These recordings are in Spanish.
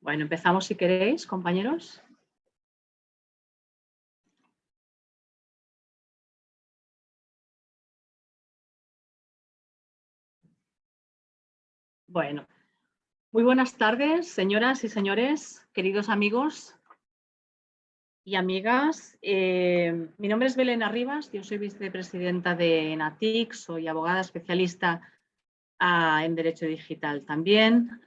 Bueno, empezamos si queréis, compañeros. Bueno, muy buenas tardes, señoras y señores, queridos amigos y amigas. Mi nombre es Belén Arribas, yo soy vicepresidenta de ENATIC, soy abogada especialista en Derecho Digital también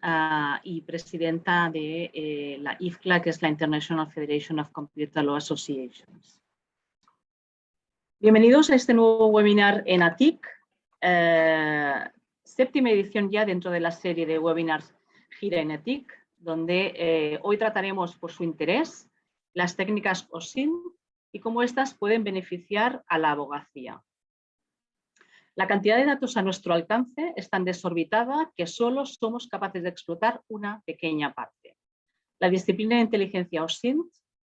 y presidenta de la IFCLA, que es la International Federation of Computer Law Associations. Bienvenidos a este nuevo webinar ENATIC, séptima edición ya dentro de la serie de webinars Gira ENATIC, donde hoy trataremos por su interés las técnicas OSINT y cómo éstas pueden beneficiar a la abogacía. La cantidad de datos a nuestro alcance es tan desorbitada que solo somos capaces de explotar una pequeña parte. La disciplina de inteligencia OSINT,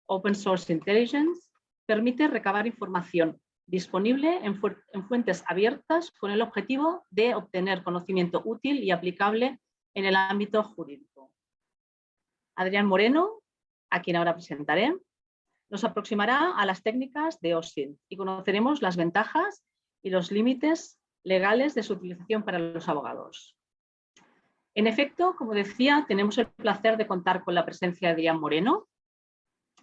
Open Source Intelligence, permite recabar información disponible en fuentes abiertas con el objetivo de obtener conocimiento útil y aplicable en el ámbito jurídico. Adrián Moreno, a quien ahora presentaré, nos aproximará a las técnicas de OSINT y conoceremos las ventajas y los límites legales de su utilización para los abogados. En efecto, como decía, tenemos el placer de contar con la presencia de Adrián Moreno.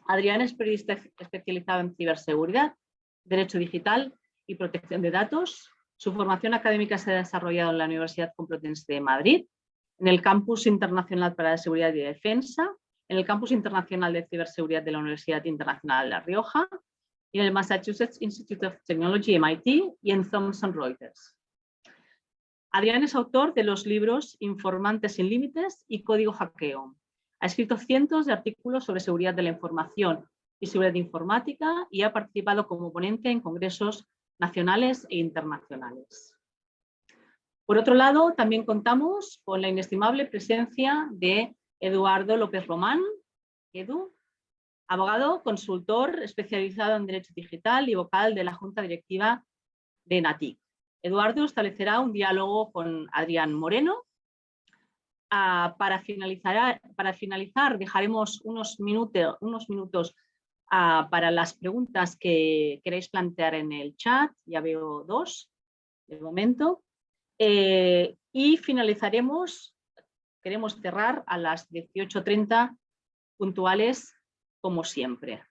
Adrián es periodista especializado en ciberseguridad, Derecho Digital y Protección de Datos. Su formación académica se ha desarrollado en la Universidad Complutense de Madrid, en el Campus Internacional para la Seguridad y Defensa, en el Campus Internacional de Ciberseguridad de la Universidad Internacional de La Rioja y en el Massachusetts Institute of Technology, MIT, y en Thomson Reuters. Adrián es autor de los libros Informantes sin Límites y Código Hackeo. Ha escrito cientos de artículos sobre seguridad de la información y seguridad informática y ha participado como ponente en congresos nacionales e internacionales. Por otro lado, también contamos con la inestimable presencia de Eduardo López Román, Edu, abogado, consultor especializado en Derecho Digital y vocal de la Junta Directiva de ENATIC. Eduardo establecerá un diálogo con Adrián Moreno. Para finalizar, dejaremos unos minutos para las preguntas que queréis plantear en el chat. Ya veo dos de momento. Y finalizaremos, queremos cerrar a las 18:30 puntuales, como siempre.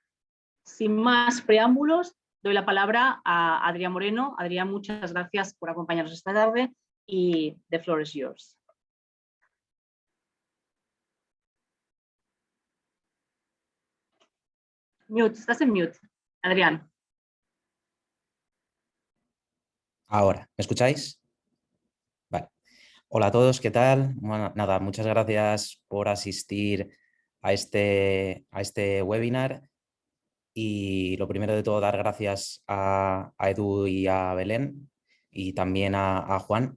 Sin más preámbulos, doy la palabra a Adrián Moreno. Adrián, muchas gracias por acompañarnos esta tarde y the floor is yours. Mute, estás en mute, Adrián. Ahora, ¿me escucháis? Vale. Hola a todos, ¿qué tal? Bueno, nada, muchas gracias por asistir a este webinar. Y lo primero de todo, dar gracias a Edu y a Belén y también a Juan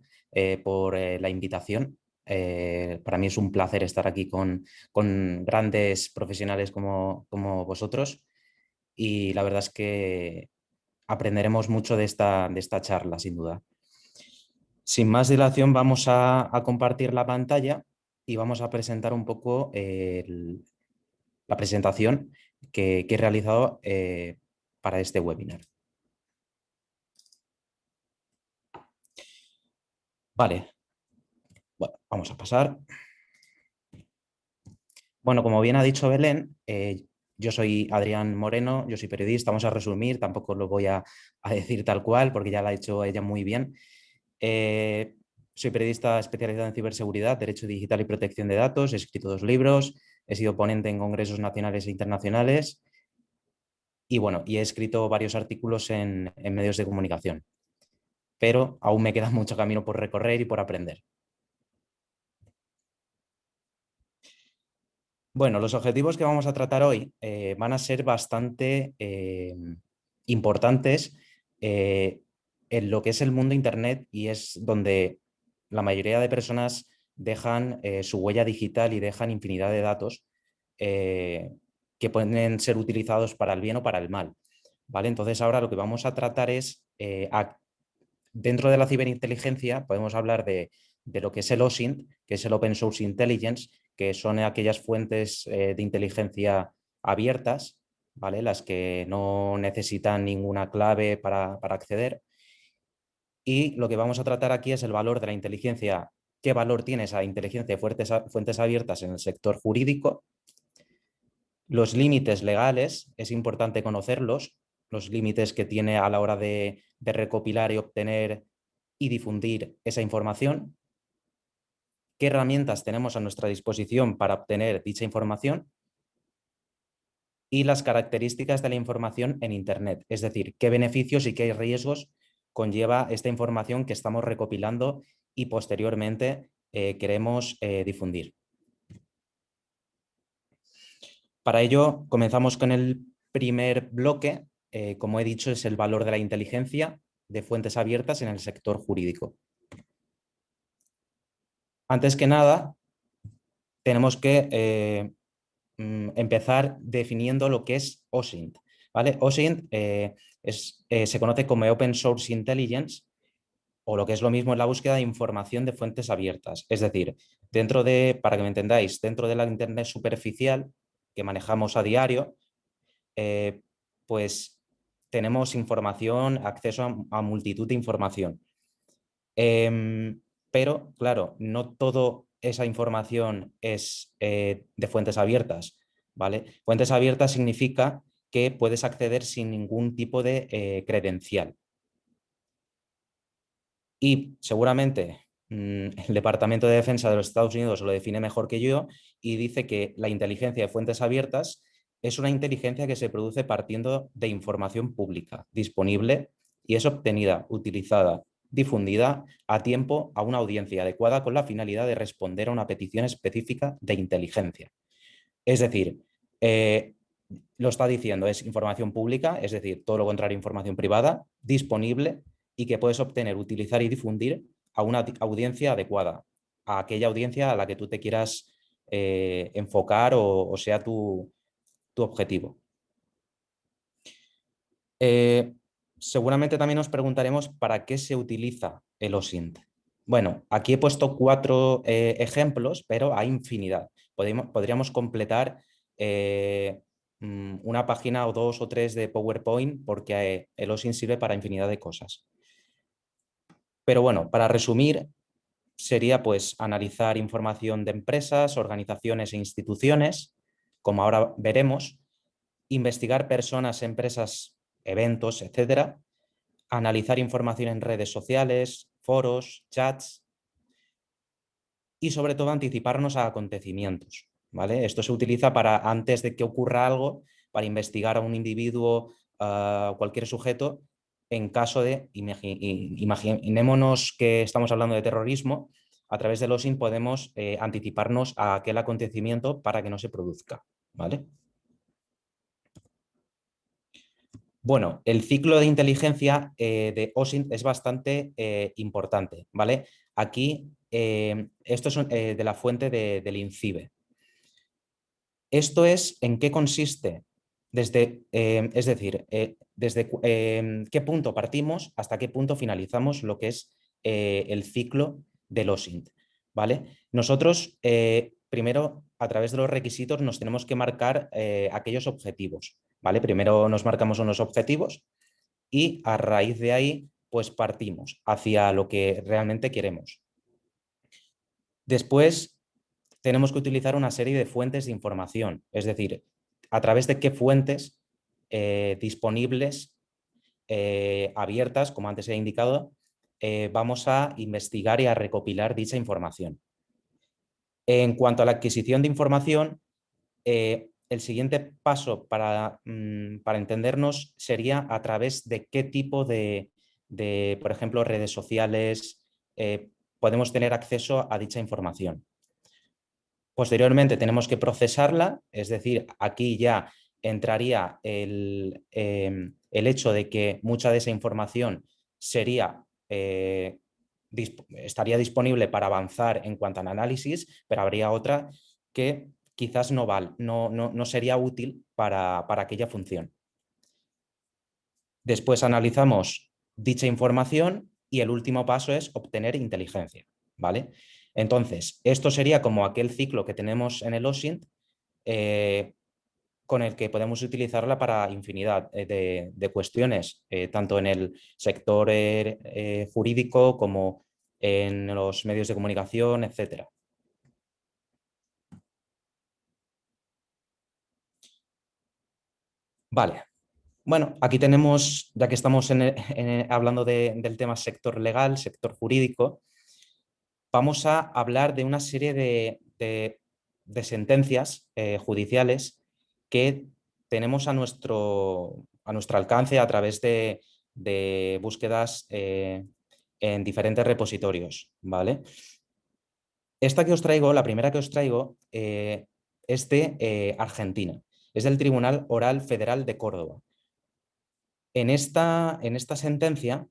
por la invitación. Para mí es un placer estar aquí con grandes profesionales como vosotros y la verdad es que aprenderemos mucho de esta charla, sin duda. Sin más dilación, vamos a compartir la pantalla y vamos a presentar un poco la presentación que he realizado para este webinar. Vale, bueno, vamos a pasar. Bueno, como bien ha dicho Belén, yo soy Adrián Moreno, yo soy periodista, vamos a resumir, tampoco lo voy a decir tal cual porque ya lo ha hecho ella muy bien. Soy periodista especializado en ciberseguridad, Derecho Digital y Protección de Datos, he escrito 2 libros, he sido ponente en congresos nacionales e internacionales y bueno, y he escrito varios artículos en medios de comunicación, pero aún me queda mucho camino por recorrer y por aprender. Bueno, los objetivos que vamos a tratar hoy van a ser bastante importantes en lo que es el mundo Internet y es donde la mayoría de personas dejan su huella digital y dejan infinidad de datos que pueden ser utilizados para el bien o para el mal. ¿Vale? Entonces ahora lo que vamos a tratar es, dentro de la ciberinteligencia podemos hablar de lo que es el OSINT, que es el Open Source Intelligence, que son aquellas fuentes de inteligencia abiertas, ¿vale? Las que no necesitan ninguna clave para acceder. Y lo que vamos a tratar aquí es el valor de la inteligencia, qué valor tiene esa inteligencia de fuentes abiertas en el sector jurídico. Los límites legales, es importante conocerlos, los límites que tiene a la hora de recopilar y obtener y difundir esa información. ¿Qué herramientas tenemos a nuestra disposición para obtener dicha información? Y las características de la información en Internet, es decir, qué beneficios y qué riesgos conlleva esta información que estamos recopilando y posteriormente queremos difundir. Para ello, comenzamos con el primer bloque. Como he dicho, es el valor de la inteligencia de fuentes abiertas en el sector jurídico. Antes que nada, tenemos que empezar definiendo lo que es OSINT, ¿vale? OSINT se conoce como Open Source Intelligence, o lo que es lo mismo, en la búsqueda de información de fuentes abiertas. Es decir, para que me entendáis, dentro de la Internet superficial que manejamos a diario, pues tenemos información, acceso a multitud de información. Pero, claro, no toda esa información es de fuentes abiertas, ¿vale? Fuentes abiertas significa que puedes acceder sin ningún tipo de credencial. Y seguramente el Departamento de Defensa de los Estados Unidos lo define mejor que yo y dice que la inteligencia de fuentes abiertas es una inteligencia que se produce partiendo de información pública, disponible y es obtenida, utilizada, difundida a tiempo a una audiencia adecuada con la finalidad de responder a una petición específica de inteligencia. Es decir, lo está diciendo, es información pública, es decir, todo lo contrario, información privada, disponible y que puedes obtener, utilizar y difundir a una audiencia adecuada, a aquella audiencia a la que tú te quieras enfocar o sea tu objetivo. Seguramente también nos preguntaremos para qué se utiliza el OSINT. Bueno, aquí he puesto 4 ejemplos, pero hay infinidad. Podríamos completar una página o 2 o 3 de PowerPoint porque el OSINT sirve para infinidad de cosas. Pero bueno, para resumir, sería pues analizar información de empresas, organizaciones e instituciones, como ahora veremos, investigar personas, empresas, eventos, etcétera, analizar información en redes sociales, foros, chats y sobre todo anticiparnos a acontecimientos, ¿vale? Esto se utiliza para, antes de que ocurra algo, para investigar a un individuo, a cualquier sujeto, en caso de, imaginémonos que estamos hablando de terrorismo, a través del OSINT podemos anticiparnos a aquel acontecimiento para que no se produzca, ¿vale? Bueno, el ciclo de inteligencia de OSINT es bastante importante, ¿vale? Aquí, esto es de la fuente del INCIBE. Esto es en qué consiste, es decir, desde qué punto partimos hasta qué punto finalizamos lo que es el ciclo del OSINT, ¿vale? Nosotros, primero, a través de los requisitos, nos tenemos que marcar aquellos objetivos, ¿vale? Primero nos marcamos unos objetivos y a raíz de ahí, pues partimos hacia lo que realmente queremos. Después, tenemos que utilizar una serie de fuentes de información, es decir, a través de qué fuentes disponibles, abiertas, como antes he indicado, vamos a investigar y a recopilar dicha información. En cuanto a la adquisición de información, el siguiente paso para entendernos sería a través de qué tipo de por ejemplo, redes sociales podemos tener acceso a dicha información. Posteriormente tenemos que procesarla, es decir, aquí ya entraría el hecho de que mucha de esa información estaría disponible para avanzar en cuanto al análisis, pero habría otra que quizás no sería útil para aquella función. Después analizamos dicha información y el último paso es obtener inteligencia, ¿vale? Entonces, esto sería como aquel ciclo que tenemos en el OSINT, con el que podemos utilizarla para infinidad de cuestiones, tanto en el sector jurídico como en los medios de comunicación, etc. Vale. Bueno, aquí tenemos, ya que estamos hablando del tema sector legal, sector jurídico, vamos a hablar de una serie de sentencias judiciales que tenemos a nuestro alcance a través de búsquedas en diferentes repositorios, ¿vale? Esta que os traigo, la primera que os traigo, es de Argentina. Es del Tribunal Oral Federal de Córdoba. En esta sentencia,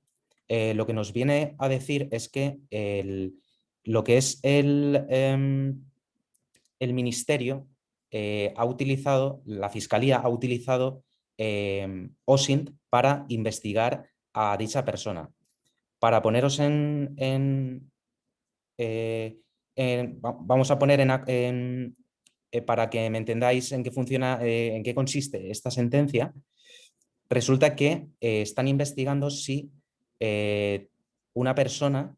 lo que nos viene a decir es que lo que es el ministerio ha utilizado, la Fiscalía ha utilizado OSINT para investigar a dicha persona. Para poneros vamos a poner para que me entendáis en qué funciona, en qué consiste esta sentencia. Resulta que están investigando si una persona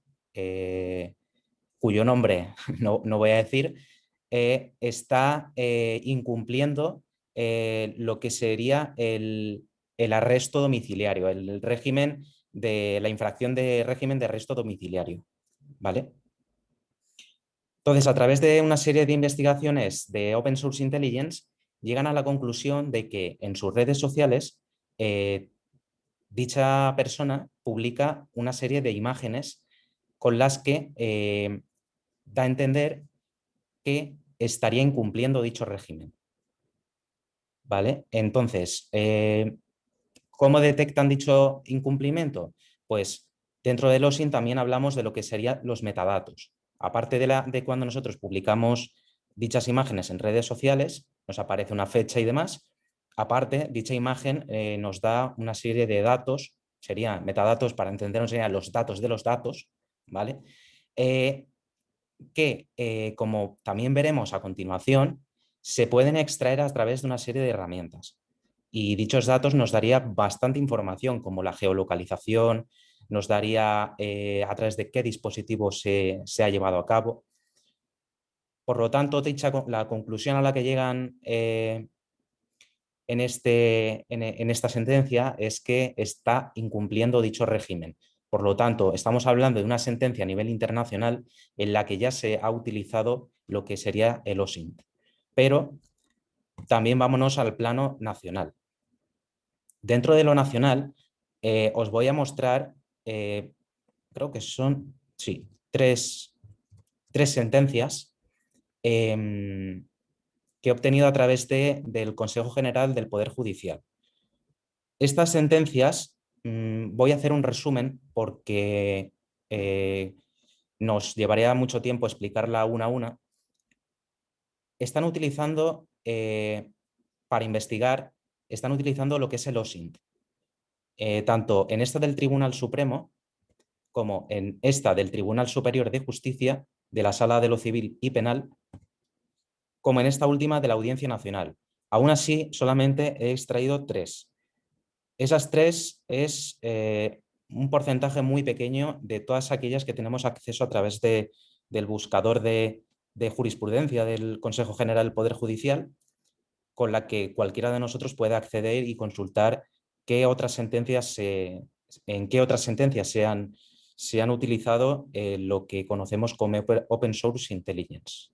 cuyo nombre no voy a decir, está incumpliendo lo que sería el arresto domiciliario, el régimen de la infracción de régimen de arresto domiciliario. ¿Vale? Entonces, a través de una serie de investigaciones de Open Source Intelligence, llegan a la conclusión de que en sus redes sociales dicha persona publica una serie de imágenes con las que da a entender que estaría incumpliendo dicho régimen. ¿Vale? Entonces, ¿cómo detectan dicho incumplimiento? Pues dentro del OSINT también hablamos de lo que serían los metadatos. Aparte de cuando nosotros publicamos dichas imágenes en redes sociales, nos aparece una fecha y demás. Aparte, dicha imagen nos da una serie de datos, serían metadatos, para entendernos, serían los datos de los datos, ¿vale? Que, como también veremos a continuación, se pueden extraer a través de una serie de herramientas. Y dichos datos nos daría bastante información, como la geolocalización, nos daría a través de qué dispositivo se ha llevado a cabo. Por lo tanto, la conclusión a la que llegan en esta sentencia es que está incumpliendo dicho régimen. Por lo tanto, estamos hablando de una sentencia a nivel internacional en la que ya se ha utilizado lo que sería el OSINT. Pero también vámonos al plano nacional. Dentro de lo nacional, os voy a mostrar, creo que son, sí, tres sentencias que he obtenido a través del Consejo General del Poder Judicial. Estas sentencias, voy a hacer un resumen porque nos llevaría mucho tiempo explicarla una a una. Están utilizando, para investigar, están utilizando lo que es el OSINT. Tanto en esta del Tribunal Supremo como en esta del Tribunal Superior de Justicia, de la Sala de lo Civil y Penal, como en esta última de la Audiencia Nacional. Aún así, solamente he extraído 3. Esas 3 es un porcentaje muy pequeño de todas aquellas que tenemos acceso a través del buscador de jurisprudencia del Consejo General del Poder Judicial, con la que cualquiera de nosotros puede acceder y consultar qué otras sentencias en qué otras sentencias se han utilizado lo que conocemos como Open Source Intelligence.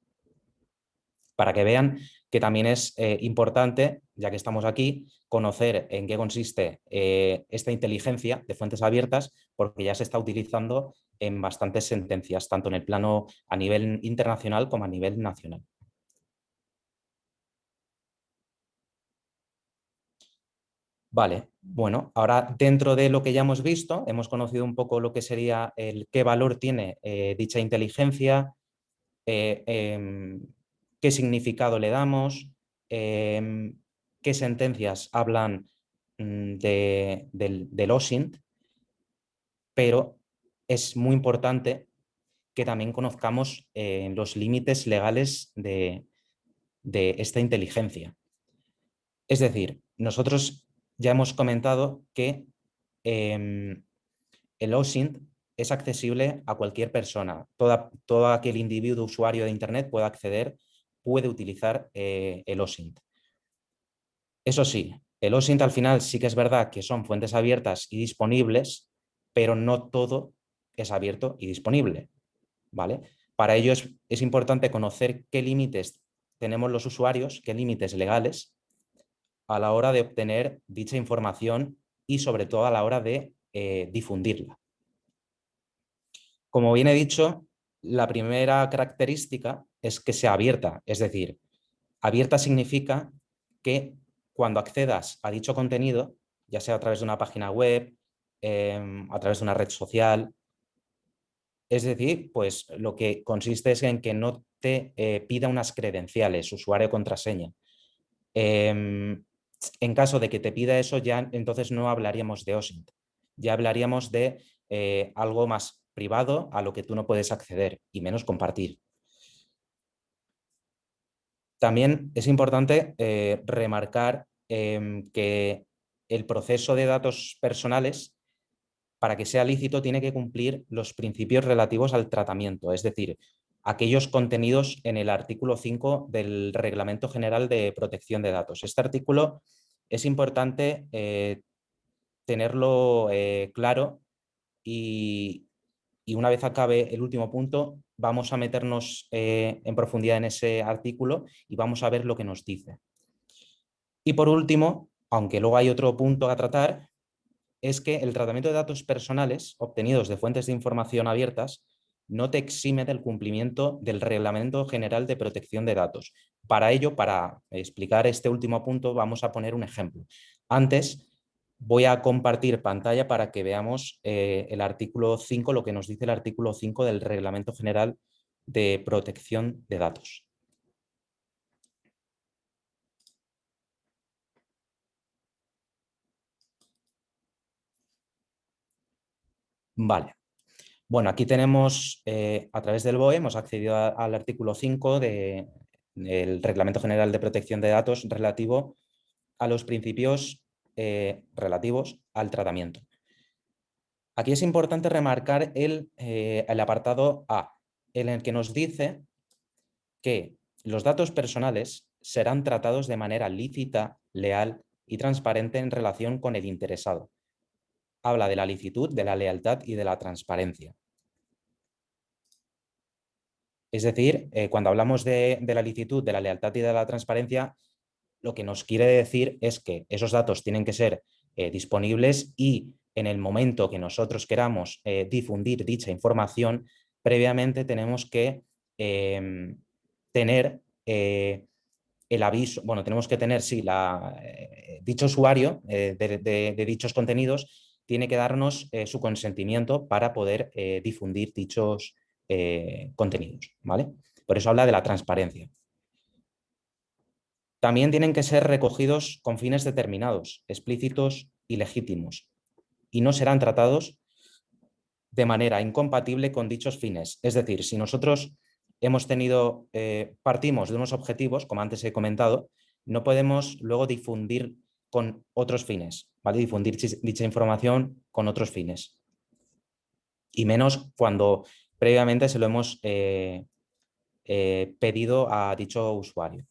Para que vean que también es importante, ya que estamos aquí, conocer en qué consiste esta inteligencia de fuentes abiertas, porque ya se está utilizando en bastantes sentencias, tanto en el plano a nivel internacional como a nivel nacional. Vale, bueno, ahora dentro de lo que ya hemos visto, hemos conocido un poco lo que sería qué valor tiene dicha inteligencia, qué significado le damos, qué sentencias hablan del OSINT, pero es muy importante que también conozcamos los límites legales de esta inteligencia. Es decir, nosotros ya hemos comentado que el OSINT es accesible a cualquier persona. Todo aquel individuo usuario de Internet puede acceder, puede utilizar el OSINT. Eso sí, el OSINT al final sí que es verdad que son fuentes abiertas y disponibles, pero no todo es abierto y disponible, ¿vale? Para ello es importante conocer qué límites tenemos los usuarios, qué límites legales a la hora de obtener dicha información y sobre todo a la hora de difundirla. Como bien he dicho, la primera característica es que sea abierta, es decir, abierta significa que cuando accedas a dicho contenido, ya sea a través de una página web, a través de una red social, es decir, pues lo que consiste es en que no te pida unas credenciales, usuario, contraseña. En caso de que te pida eso, ya entonces no hablaríamos de OSINT, ya hablaríamos de algo más privado a lo que tú no puedes acceder y menos compartir. También es importante remarcar que el proceso de datos personales, para que sea lícito, tiene que cumplir los principios relativos al tratamiento, es decir, aquellos contenidos en el artículo 5 del Reglamento General de Protección de Datos. Este artículo es importante tenerlo claro y una vez acabe el último punto, vamos a meternos en profundidad en ese artículo y vamos a ver lo que nos dice. Y por último, aunque luego hay otro punto a tratar, es que el tratamiento de datos personales obtenidos de fuentes de información abiertas no te exime del cumplimiento del Reglamento General de Protección de Datos. Para ello, para explicar este último punto, vamos a poner un ejemplo. Antes, voy a compartir pantalla para que veamos el artículo 5, lo que nos dice el artículo 5 del Reglamento General de Protección de Datos. Vale. Bueno, aquí tenemos, a través del BOE, hemos accedido al artículo 5 del Reglamento General de Protección de Datos relativo a los principios relativos al tratamiento. Aquí es importante remarcar el apartado A, en el que nos dice que los datos personales serán tratados de manera lícita, leal y transparente en relación con el interesado. Habla de la licitud, de la lealtad y de la transparencia. Es decir, cuando hablamos de la licitud, de la lealtad y de la transparencia, lo que nos quiere decir es que esos datos tienen que ser disponibles y en el momento que nosotros queramos difundir dicha información, previamente tenemos que tener el aviso, bueno, tenemos que tener, sí, dicho usuario de dichos contenidos tiene que darnos su consentimiento para poder difundir dichos contenidos, ¿vale? Por eso habla de la transparencia. También tienen que ser recogidos con fines determinados, explícitos y legítimos, y no serán tratados de manera incompatible con dichos fines. Es decir, si nosotros partimos de unos objetivos, como antes he comentado, no podemos luego difundir con otros fines, ¿vale? Difundir dicha información con otros fines. Y menos cuando previamente se lo hemos pedido a dicho usuario.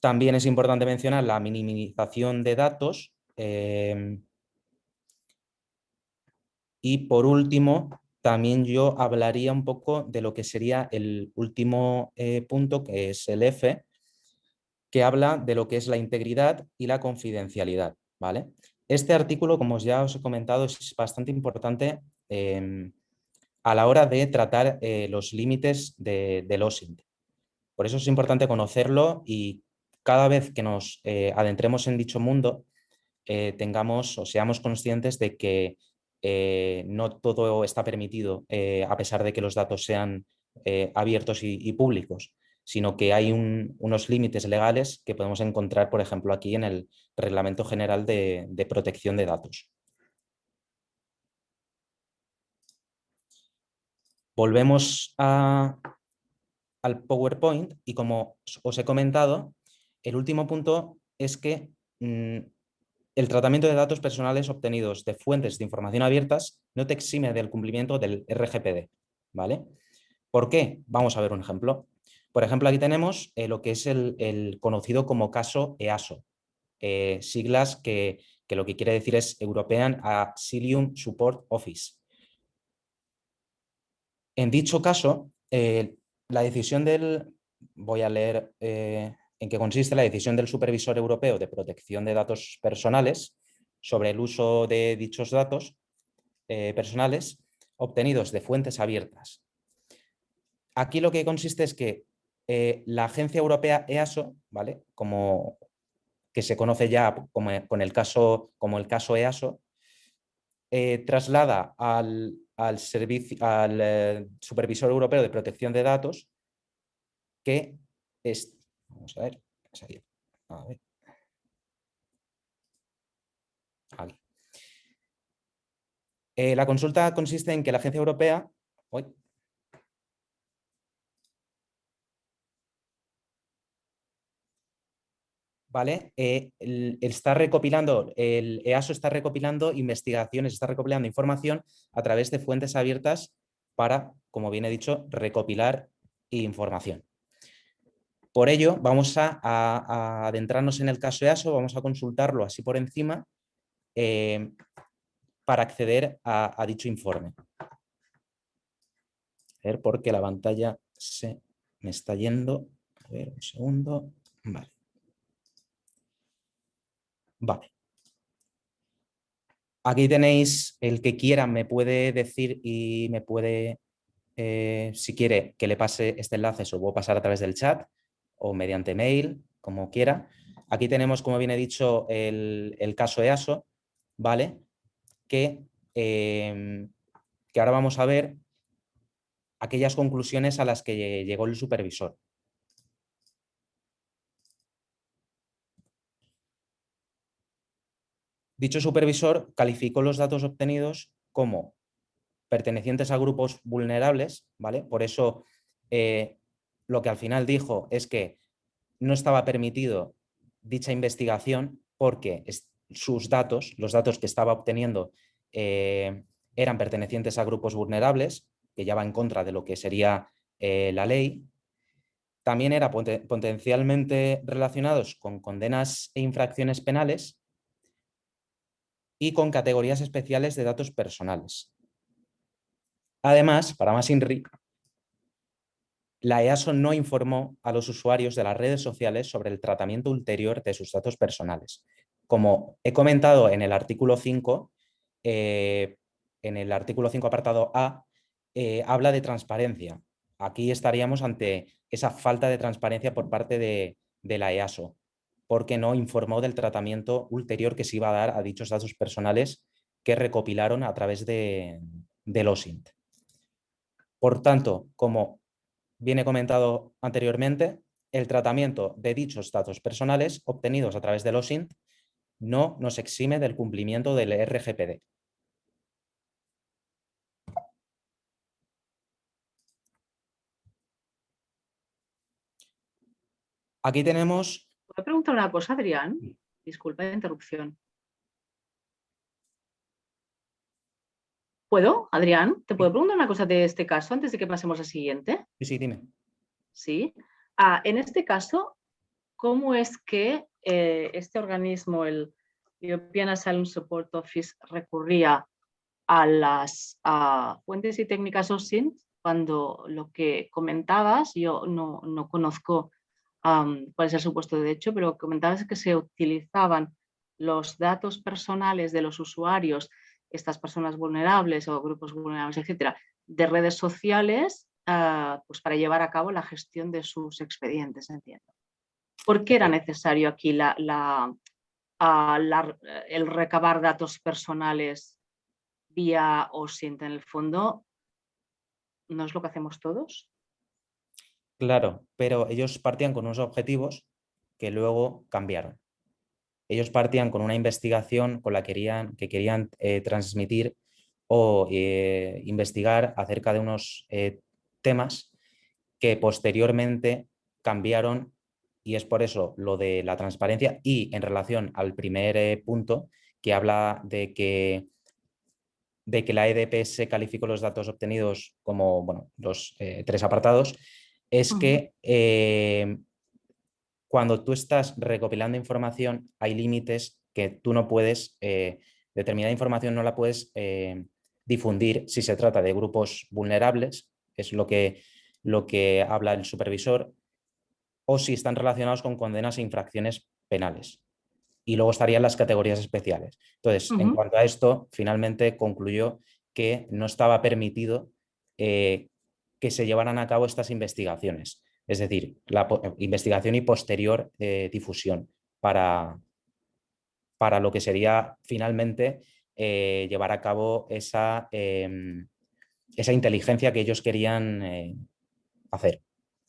También es importante mencionar la minimización de datos. Y por último, también yo hablaría un poco de lo que sería el último punto, que es el F, que habla de lo que es la integridad y la confidencialidad, ¿vale? Este artículo, como ya os he comentado, es bastante importante a la hora de tratar los límites del OSINT. Por eso es importante conocerlo y cada vez que nos adentremos en dicho mundo, tengamos o seamos conscientes de que no todo está permitido a pesar de que los datos sean abiertos y públicos, sino que hay unos límites legales que podemos encontrar, por ejemplo, aquí en el Reglamento General de Protección de Datos. Volvemos al PowerPoint y, como os he comentado, el último punto es que el tratamiento de datos personales obtenidos de fuentes de información abiertas no te exime del cumplimiento del RGPD, ¿vale? ¿Por qué? Vamos a ver un ejemplo. Por ejemplo, aquí tenemos lo que es el conocido como caso EASO, siglas que lo que quiere decir es European Asylum Support Office. En dicho caso, la decisión del... Voy a leer en qué consiste la decisión del Supervisor Europeo de Protección de Datos Personales sobre el uso de dichos datos personales obtenidos de fuentes abiertas. Aquí lo que consiste es que la agencia europea EASO, ¿vale? Como que se conoce ya como el caso EASO, traslada al Supervisor Europeo de Protección de Datos que es... Vamos a ver, aquí. Aquí. La consulta consiste en que la agencia europea... ¿Vale? El EASO está recopilando investigaciones, está recopilando información a través de fuentes abiertas para, como bien he dicho, recopilar información. Por ello, vamos a adentrarnos en el caso EASO, vamos a consultarlo así por encima para acceder a dicho informe. A ver, porque la pantalla se me está yendo. A ver, un segundo. Vale. Vale. Aquí tenéis, el que quiera me puede decir y me puede, si quiere que le pase este enlace, se lo puedo pasar a través del chat o mediante mail, como quiera. Aquí tenemos, como bien he dicho, el caso EASO, ¿vale? Que ahora vamos a ver aquellas conclusiones a las que llegó el supervisor. Dicho supervisor calificó los datos obtenidos como pertenecientes a grupos vulnerables, ¿vale? Por eso lo que al final dijo es que no estaba permitido dicha investigación porque sus datos, los datos que estaba obteniendo, eran pertenecientes a grupos vulnerables, que ya va en contra de lo que sería la ley. También eran potencialmente relacionados con condenas e infracciones penales y con categorías especiales de datos personales. Además, para más INRI, la EASO no informó a los usuarios de las redes sociales sobre el tratamiento ulterior de sus datos personales. Como he comentado en el artículo 5, apartado A, habla de transparencia. Aquí estaríamos ante esa falta de transparencia por parte de la EASO, porque no informó del tratamiento ulterior que se iba a dar a dichos datos personales que recopilaron a través del OSINT. Por tanto, como viene comentado anteriormente, el tratamiento de dichos datos personales obtenidos a través del OSINT no nos exime del cumplimiento del RGPD. Aquí tenemos... ¿Puedo preguntar una cosa, Adrián? Disculpa la interrupción. ¿Puedo, Adrián? ¿Te puedo preguntar una cosa de este caso antes de que pasemos al siguiente? Sí, dime. Sí. En este caso, ¿cómo es que este organismo, el European Asylum Support Office, recurría a las fuentes y técnicas OSINT cuando lo que comentabas, yo no conozco cuál es el supuesto de hecho, pero comentabas que se utilizaban los datos personales de los usuarios, estas personas vulnerables o grupos vulnerables, etcétera, de redes sociales pues para llevar a cabo la gestión de sus expedientes, entiendo. ¿Por qué era necesario aquí el recabar datos personales vía OSINT? En el fondo, ¿no es lo que hacemos todos? Claro, pero ellos partían con unos objetivos que luego cambiaron. Ellos partían con una investigación con la que querían transmitir o investigar acerca de unos temas que posteriormente cambiaron, y es por eso lo de la transparencia. Y en relación al primer punto que habla de que la EDPS calificó los datos obtenidos como, bueno, los 3 apartados, es que cuando tú estás recopilando información hay límites que tú no puedes, determinada información no la puedes difundir si se trata de grupos vulnerables, es lo que habla el supervisor, o si están relacionados con condenas e infracciones penales. Y luego estarían las categorías especiales. Entonces, en cuanto a esto, finalmente concluyó que no estaba permitido que se llevaran a cabo estas investigaciones, es decir, la investigación y posterior difusión para lo que sería finalmente llevar a cabo esa inteligencia que ellos querían hacer.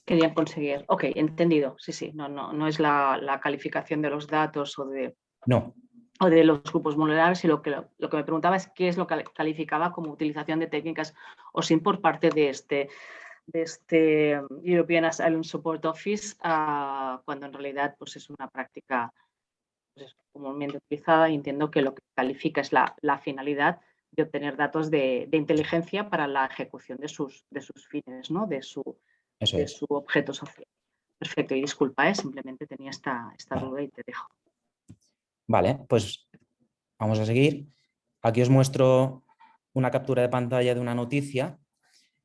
Querían conseguir. Ok, entendido. Sí, sí. No es la calificación de los datos No. o de los grupos vulnerables, y lo que me preguntaba es qué es lo que calificaba como utilización de técnicas OSINT por parte de este European Asylum Support Office, cuando en realidad pues, es una práctica pues, comúnmente utilizada, y entiendo que lo que califica es la finalidad de obtener datos de inteligencia para la ejecución de sus fines, ¿no? de su objeto social. Perfecto, y disculpa, simplemente tenía esta duda y te dejo. Vale, pues vamos a seguir. Aquí os muestro una captura de pantalla de una noticia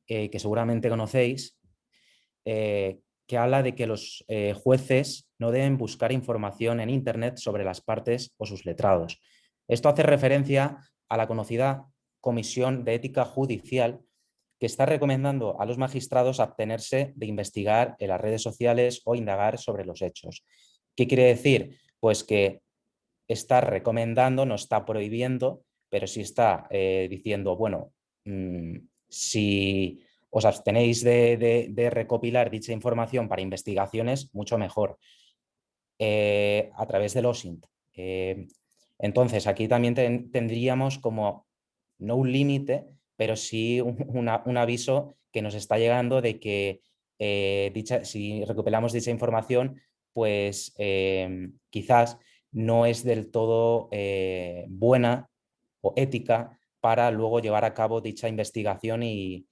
que seguramente conocéis, que habla de que los jueces no deben buscar información en Internet sobre las partes o sus letrados. Esto hace referencia a la conocida Comisión de Ética Judicial, que está recomendando a los magistrados abstenerse de investigar en las redes sociales o indagar sobre los hechos. ¿Qué quiere decir? Pues que está recomendando, no está prohibiendo, pero sí está diciendo, bueno, si os abstenéis de recopilar dicha información para investigaciones, mucho mejor, a través del OSINT. Entonces, aquí también tendríamos como, no un límite, pero sí un aviso que nos está llegando de que si recopilamos dicha información, pues quizás no es del todo buena o ética para luego llevar a cabo dicha investigación y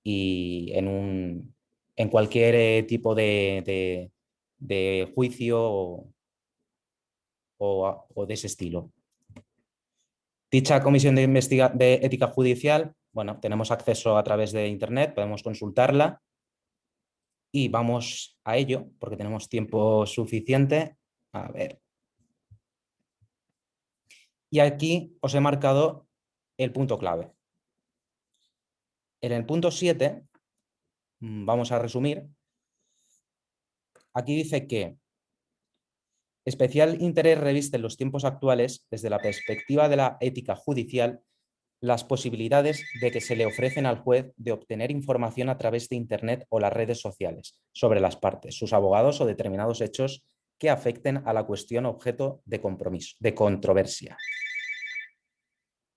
en cualquier tipo de juicio o de ese estilo. Dicha comisión de ética judicial, bueno, tenemos acceso a través de Internet, podemos consultarla y vamos a ello porque tenemos tiempo suficiente. A ver. Y aquí os he marcado el punto clave. En el punto 7, vamos a resumir, aquí dice que especial interés reviste en los tiempos actuales, desde la perspectiva de la ética judicial, las posibilidades de que se le ofrecen al juez de obtener información a través de Internet o las redes sociales sobre las partes, sus abogados o determinados hechos que afecten a la cuestión objeto de controversia.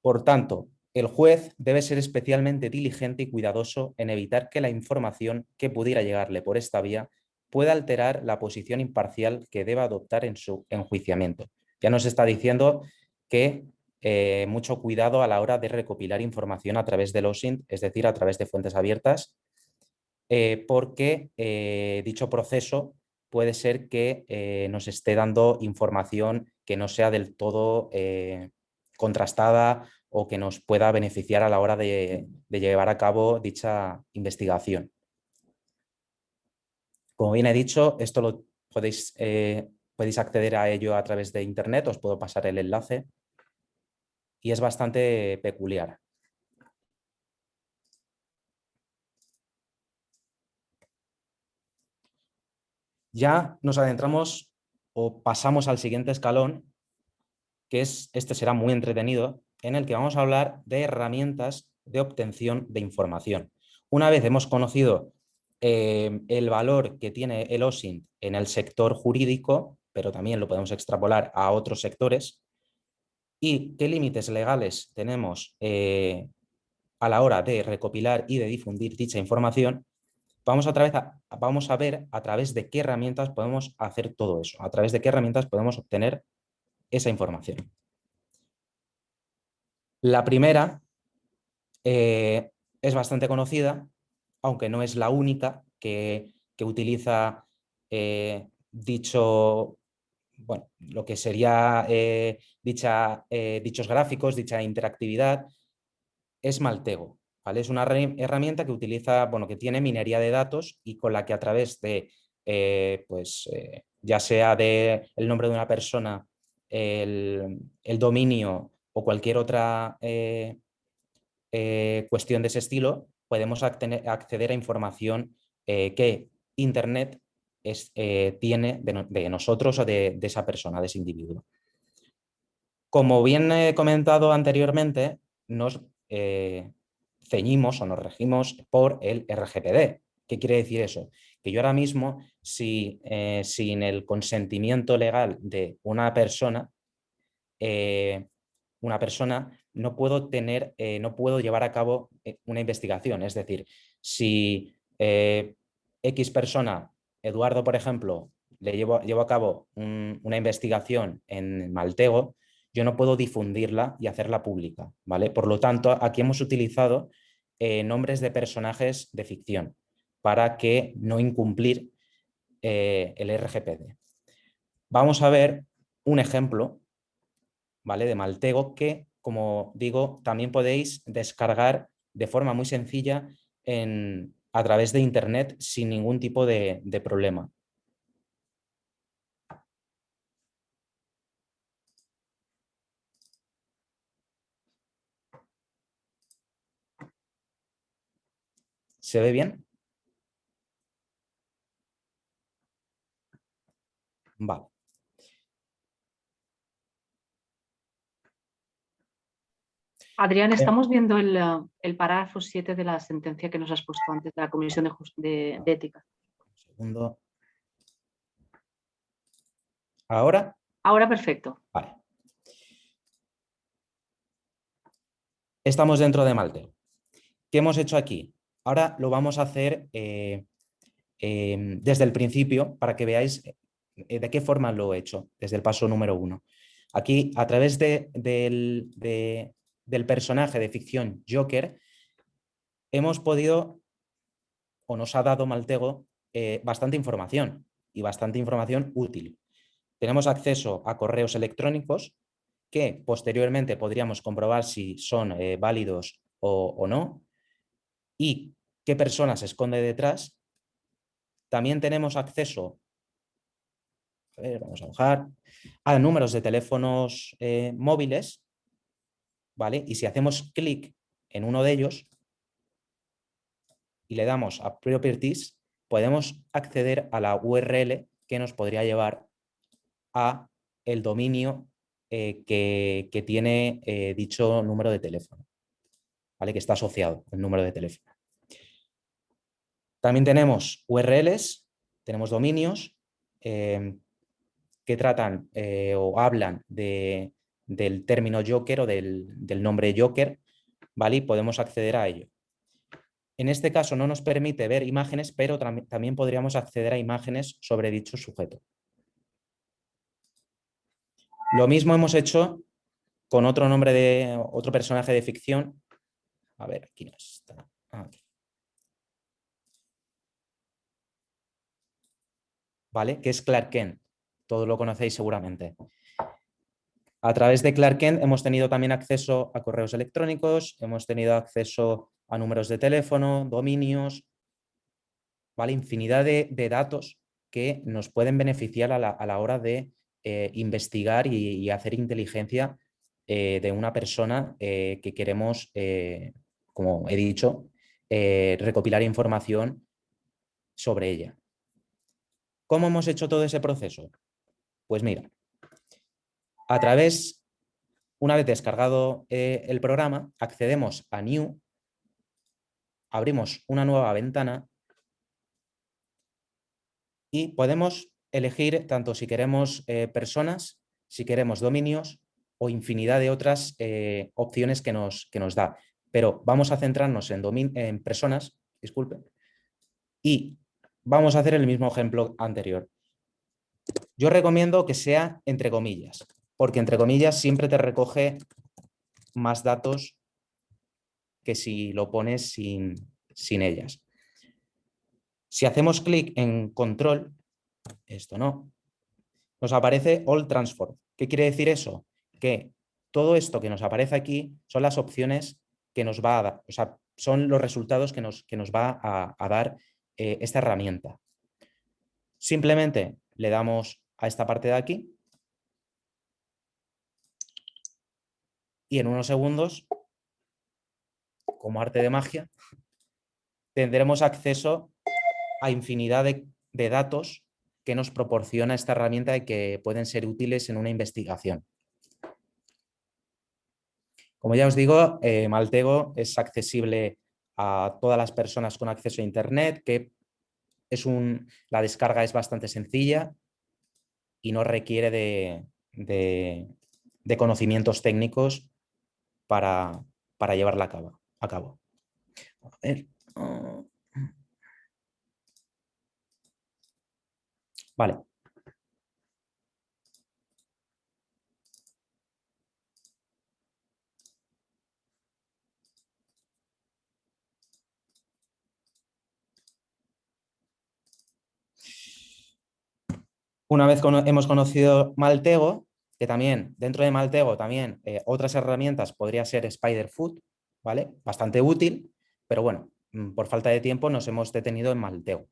Por tanto, el juez debe ser especialmente diligente y cuidadoso en evitar que la información que pudiera llegarle por esta vía pueda alterar la posición imparcial que deba adoptar en su enjuiciamiento. Ya nos está diciendo que mucho cuidado a la hora de recopilar información a través del OSINT, es decir, a través de fuentes abiertas, porque dicho proceso puede ser que nos esté dando información que no sea del todo contrastada o que nos pueda beneficiar a la hora de llevar a cabo dicha investigación. Como bien he dicho, esto lo podéis acceder a ello a través de Internet, os puedo pasar el enlace y es bastante peculiar. Ya nos adentramos o pasamos al siguiente escalón, que este será muy entretenido, en el que vamos a hablar de herramientas de obtención de información. Una vez hemos conocido el valor que tiene el OSINT en el sector jurídico, pero también lo podemos extrapolar a otros sectores, y qué límites legales tenemos a la hora de recopilar y de difundir dicha información, vamos a ver a través de qué herramientas podemos hacer todo eso, a través de qué herramientas podemos obtener esa información. La primera es bastante conocida, aunque no es la única que utiliza bueno, lo que sería dichos gráficos, dicha interactividad, es Maltego. ¿Vale? Es una herramienta que utiliza, bueno, que tiene minería de datos y con la que a través de, ya sea de el nombre de una persona, el dominio o cualquier otra cuestión de ese estilo, podemos acceder a información que Internet tiene de nosotros o de esa persona, de ese individuo. Como bien he comentado anteriormente, nos ceñimos o nos regimos por el RGPD. ¿Qué quiere decir eso? Que yo ahora mismo, sin el consentimiento legal de una persona no puedo no puedo llevar a cabo una investigación. Es decir, si X persona, Eduardo, por ejemplo, llevo a cabo una investigación en Maltego, yo no puedo difundirla y hacerla pública, ¿vale? Por lo tanto, aquí hemos utilizado nombres de personajes de ficción para que no incumplir el RGPD. Vamos a ver un ejemplo, ¿vale? De Maltego que, como digo, también podéis descargar de forma muy sencilla a través de Internet sin ningún tipo de problema. ¿Se ve bien? Vale. Adrián, estamos viendo el párrafo 7 de la sentencia que nos has puesto antes de la Comisión de Ética. Un segundo. ¿Ahora? Ahora perfecto. Vale. Estamos dentro de Maltego. ¿Qué hemos hecho aquí? Ahora lo vamos a hacer desde el principio para que veáis de qué forma lo he hecho, desde el paso número 1. Aquí, a través del personaje de ficción Joker, hemos podido, o nos ha dado Maltego, bastante información y bastante información útil. Tenemos acceso a correos electrónicos que posteriormente podríamos comprobar si son válidos o no, y qué persona se esconde detrás. También tenemos acceso, vamos a bajar, a números de teléfonos móviles, ¿vale? Y si hacemos clic en uno de ellos y le damos a Properties, podemos acceder a la URL que nos podría llevar a el dominio que tiene dicho número de teléfono, ¿vale? Que está asociado al número de teléfono. También tenemos URLs, tenemos dominios que tratan o hablan del término Joker o del nombre Joker, ¿vale? Y podemos acceder a ello. En este caso no nos permite ver imágenes, pero también podríamos acceder a imágenes sobre dicho sujeto. Lo mismo hemos hecho con otro nombre de otro personaje de ficción. A ver, aquí no está. Aquí. ¿Vale? Que es Clark Kent. Todos lo conocéis seguramente. A través de Clark Kent hemos tenido también acceso a correos electrónicos, hemos tenido acceso a números de teléfono, dominios, ¿vale? Infinidad de datos que nos pueden beneficiar a la hora de investigar y hacer inteligencia de una persona que queremos, como he dicho, recopilar información sobre ella. ¿Cómo hemos hecho todo ese proceso? Pues mira, una vez descargado el programa, accedemos a New, abrimos una nueva ventana y podemos elegir tanto si queremos personas, si queremos dominios o infinidad de otras opciones que nos da. pero vamos a centrarnos en personas, disculpe, y vamos a hacer el mismo ejemplo anterior. Yo recomiendo que sea entre comillas, porque entre comillas siempre te recoge más datos que si lo pones sin ellas. Si hacemos clic en control, esto no, nos aparece All Transform. ¿Qué quiere decir eso? Que todo esto que nos aparece aquí son las opciones que nos va a dar, o sea, son los resultados que nos va a dar esta herramienta. Simplemente le damos a esta parte de aquí y en unos segundos, como arte de magia, tendremos acceso a infinidad de datos que nos proporciona esta herramienta y que pueden ser útiles en una investigación. Como ya os digo, Maltego es accesible a todas las personas con acceso a Internet, que la descarga es bastante sencilla y no requiere de conocimientos técnicos para llevarla a cabo. A ver. Vale. Una vez hemos conocido Maltego, que también dentro de Maltego también otras herramientas podría ser Spiderfoot, ¿vale? Bastante útil, pero bueno, por falta de tiempo nos hemos detenido en Maltego.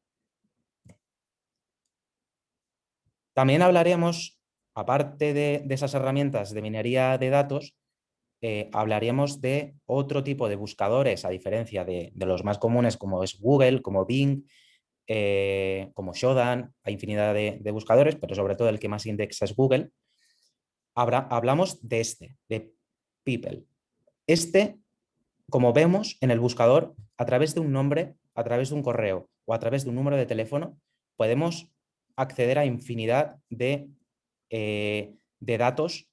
También hablaríamos, aparte de esas herramientas de minería de datos, hablaríamos de otro tipo de buscadores, a diferencia de los más comunes como es Google, como Bing, como Shodan, hay infinidad de buscadores, pero sobre todo el que más indexa es Google. Hablamos de People. Como vemos en el buscador, a través de un nombre, a través de un correo o a través de un número de teléfono, podemos acceder a infinidad de datos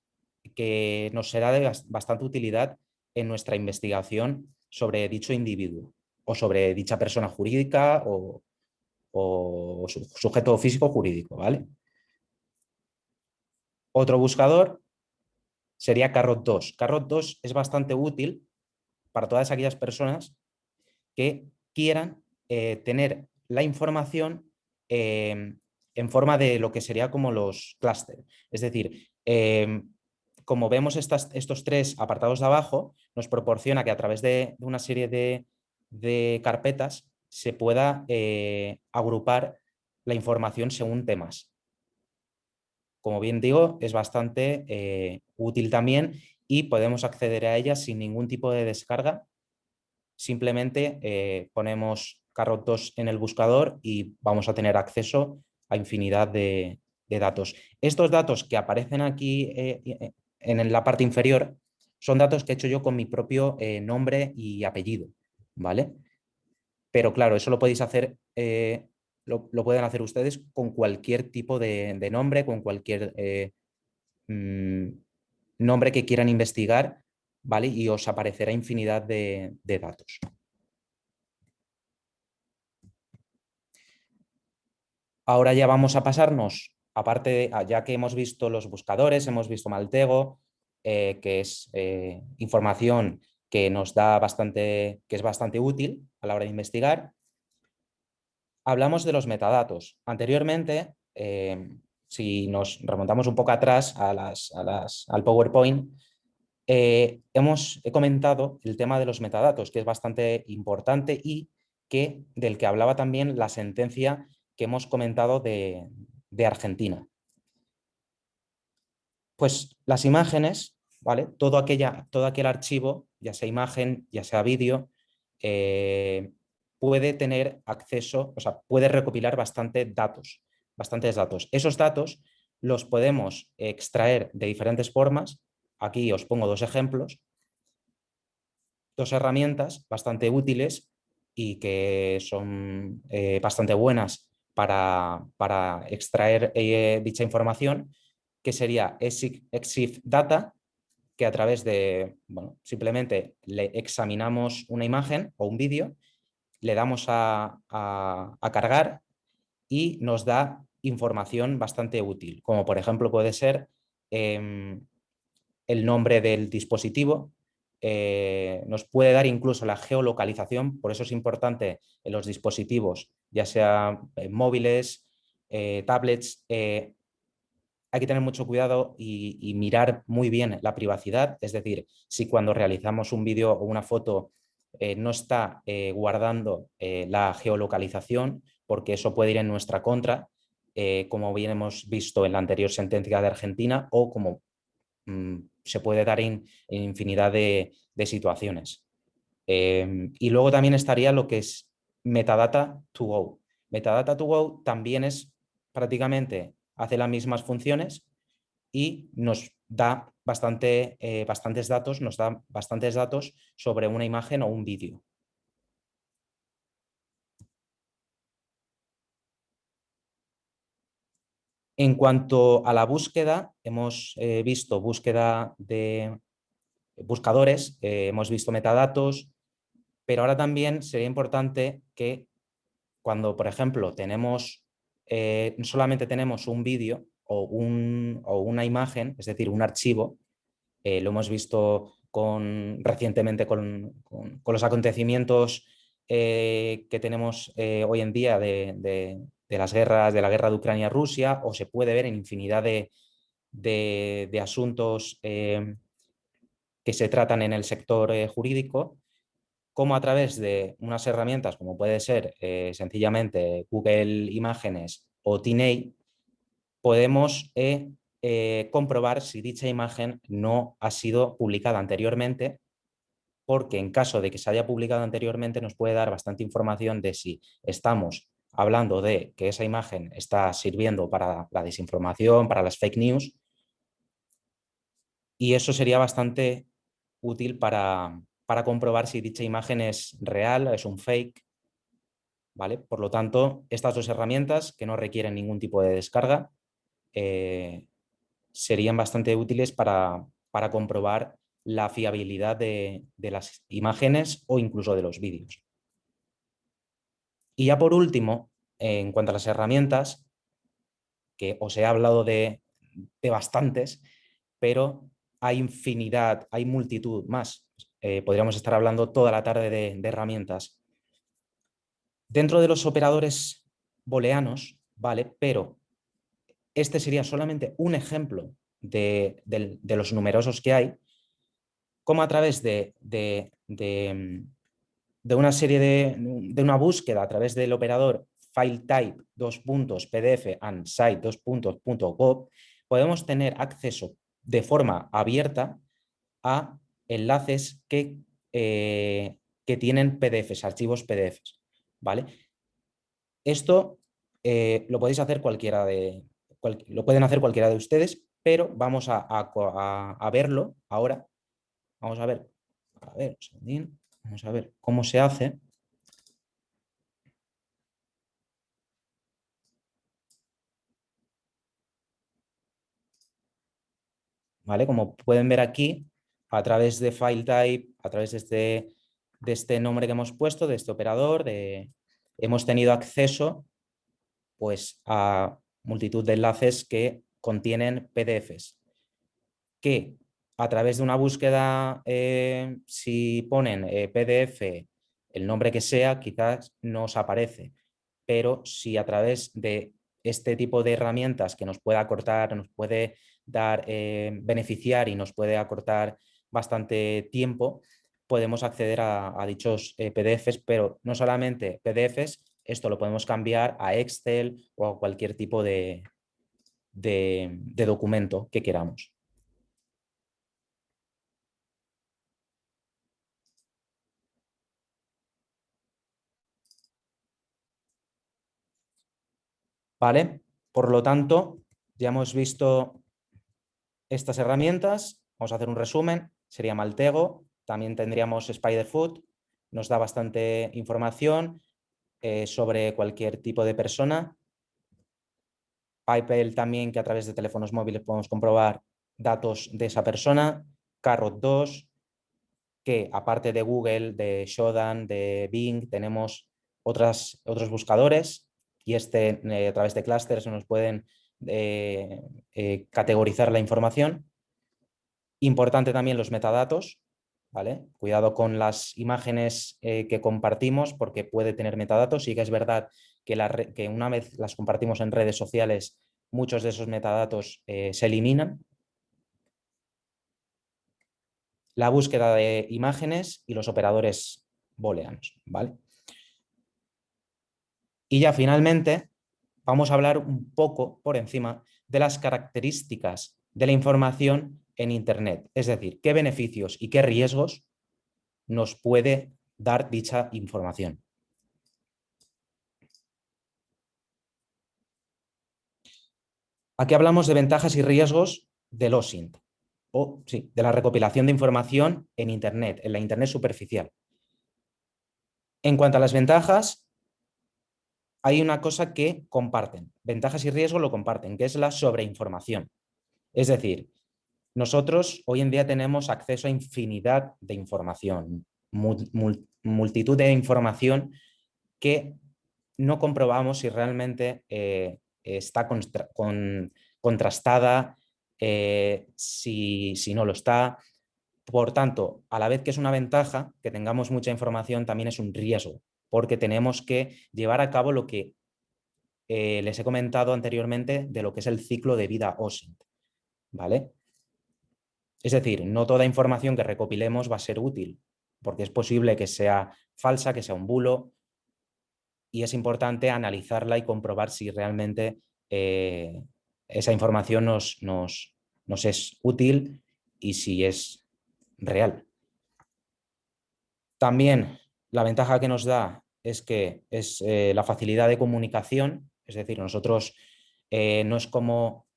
que nos será de bastante utilidad en nuestra investigación sobre dicho individuo o sobre dicha persona jurídica o sujeto físico jurídico, ¿vale? Otro buscador sería Carrot2. Carrot2 es bastante útil para todas aquellas personas que quieran tener la información en forma de lo que sería como los clústeres. Es decir, como vemos estos tres apartados de abajo, nos proporciona que a través de una serie de carpetas se pueda agrupar la información según temas. Como bien digo, es bastante útil también y podemos acceder a ella sin ningún tipo de descarga. Simplemente ponemos Carrot2 en el buscador y vamos a tener acceso a infinidad de datos. Estos datos que aparecen aquí en la parte inferior son datos que he hecho yo con mi propio nombre y apellido, ¿vale? Pero claro, eso lo podéis hacer, lo pueden hacer ustedes con cualquier tipo de nombre, con cualquier nombre que quieran investigar, ¿vale? Y os aparecerá infinidad de datos. Ahora ya vamos a pasarnos, aparte, ya que hemos visto los buscadores, hemos visto Maltego, que es información que nos da que es bastante útil a la hora de investigar. Hablamos de los metadatos. Anteriormente, si nos remontamos un poco atrás al PowerPoint, he comentado el tema de los metadatos, que es bastante importante y del que hablaba también la sentencia que hemos comentado de Argentina. Pues las imágenes, ¿vale? Todo aquel archivo, ya sea imagen, ya sea vídeo, puede tener acceso, o sea, puede recopilar bastantes datos. Esos datos los podemos extraer de diferentes formas. Aquí os pongo dos ejemplos, dos herramientas bastante útiles y que son bastante buenas para extraer dicha información, que sería EXIF Data, que a través de, simplemente le examinamos una imagen o un vídeo, le damos a cargar y nos da información bastante útil, como por ejemplo puede ser el nombre del dispositivo, nos puede dar incluso la geolocalización, por eso es importante en los dispositivos, ya sea móviles, tablets, hay que tener mucho cuidado y mirar muy bien la privacidad, es decir, si cuando realizamos un vídeo o una foto no está guardando la geolocalización, porque eso puede ir en nuestra contra, como bien hemos visto en la anterior sentencia de Argentina, o como se puede dar en infinidad de situaciones. Y luego también estaría lo que es metadata to go. Metadata to go también es prácticamente, hace las mismas funciones y nos da bastantes datos, nos da bastantes datos sobre una imagen o un vídeo. En cuanto a la búsqueda, hemos visto búsqueda de buscadores, hemos visto metadatos, pero ahora también sería importante que cuando, por ejemplo, solamente tenemos un vídeo o una imagen, es decir, un archivo, lo hemos visto recientemente con los acontecimientos que tenemos hoy en día de las guerras, de la guerra de Ucrania-Rusia, o se puede ver en infinidad de asuntos que se tratan en el sector jurídico, como a través de unas herramientas como puede ser sencillamente Google Imágenes o TinEye, podemos comprobar si dicha imagen no ha sido publicada anteriormente, porque en caso de que se haya publicado anteriormente nos puede dar bastante información de si estamos hablando de que esa imagen está sirviendo para la desinformación, para las fake news, y eso sería bastante útil para comprobar si dicha imagen es real, es un fake, ¿vale? Por lo tanto, estas dos herramientas, que no requieren ningún tipo de descarga, serían bastante útiles para comprobar la fiabilidad de las imágenes o incluso de los vídeos. Y ya por último, en cuanto a las herramientas, que os he hablado de bastantes, pero hay infinidad, hay multitud más. Podríamos estar hablando toda la tarde de herramientas. Dentro de los operadores booleanos, ¿vale? Pero este sería solamente un ejemplo de los numerosos que hay, como a través de una serie de una búsqueda a través del operador FileType PDF and site .gov, podemos tener acceso de forma abierta a enlaces que tienen PDFs, archivos PDFs, ¿vale? Esto lo podéis hacer lo pueden hacer cualquiera de ustedes, pero vamos a verlo ahora. Vamos a ver, un segundín. Vamos a ver cómo se hace. ¿Vale? Como pueden ver aquí, a través de FileType, a través de este nombre que hemos puesto, de este operador, hemos tenido acceso pues, a multitud de enlaces que contienen PDFs, que a través de una búsqueda, si ponen PDF, el nombre que sea, quizás nos aparece, pero si a través de este tipo de herramientas que nos puede acortar, nos puede dar, beneficiar y nos puede acortar bastante tiempo, podemos acceder a dichos PDFs, pero no solamente PDFs, esto lo podemos cambiar a Excel o a cualquier tipo de documento que queramos. ¿Vale? Por lo tanto, ya hemos visto estas herramientas. Vamos a hacer un resumen. Sería Maltego, también tendríamos Spiderfoot, nos da bastante información sobre cualquier tipo de persona. PayPal también, que a través de teléfonos móviles podemos comprobar datos de esa persona. Carrot 2, que aparte de Google, de Shodan, de Bing, tenemos otros buscadores y a través de clústeres nos pueden categorizar la información. Importante también los metadatos, ¿vale? Cuidado con las imágenes que compartimos porque puede tener metadatos. Sí que es verdad que una vez las compartimos en redes sociales, muchos de esos metadatos se eliminan. La búsqueda de imágenes y los operadores booleanos, ¿vale? Y ya finalmente vamos a hablar un poco por encima de las características de la información en Internet, es decir, qué beneficios y qué riesgos nos puede dar dicha información. Aquí hablamos de ventajas y riesgos del OSINT, o sí, de la recopilación de información en Internet, en la Internet superficial. En cuanto a las ventajas, hay una cosa que comparten, ventajas y riesgos lo comparten, que es la sobreinformación. Es decir, nosotros hoy en día tenemos acceso a infinidad de información, multitud de información que no comprobamos si realmente está contrastada, si no lo está. Por tanto, a la vez que es una ventaja que tengamos mucha información, también es un riesgo, porque tenemos que llevar a cabo lo que les he comentado anteriormente de lo que es el ciclo de vida OSINT, ¿vale? Es decir, no toda información que recopilemos va a ser útil, porque es posible que sea falsa, que sea un bulo, y es importante analizarla y comprobar si realmente esa información nos es útil y si es real. También la ventaja que nos da es que es la facilidad de comunicación, es decir, nosotros no es como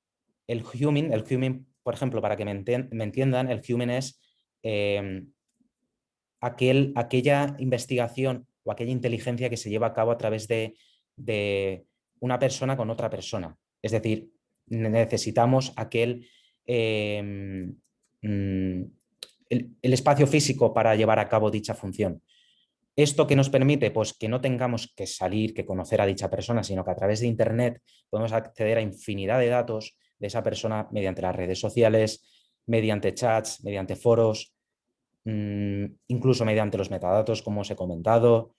el Human, por ejemplo, para que me entiendan, el Human es aquella investigación o aquella inteligencia que se lleva a cabo a través de una persona con otra persona. Es decir, necesitamos el espacio físico para llevar a cabo dicha función. ¿Esto qué nos permite? Pues que no tengamos que salir, que conocer a dicha persona, sino que a través de Internet podemos acceder a infinidad de datos de esa persona mediante las redes sociales, mediante chats, mediante foros, incluso mediante los metadatos, como os he comentado.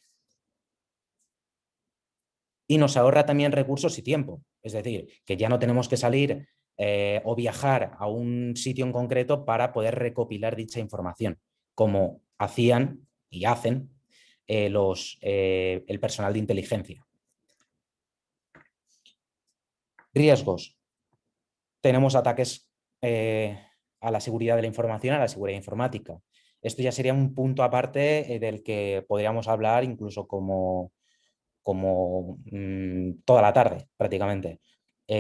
Y nos ahorra también recursos y tiempo. Es decir, que ya no tenemos que salir o viajar a un sitio en concreto para poder recopilar dicha información, como hacían y hacen el personal de inteligencia. Riesgos. Tenemos ataques a la seguridad de la información, a la seguridad informática. Esto ya sería un punto aparte del que podríamos hablar incluso como toda la tarde prácticamente.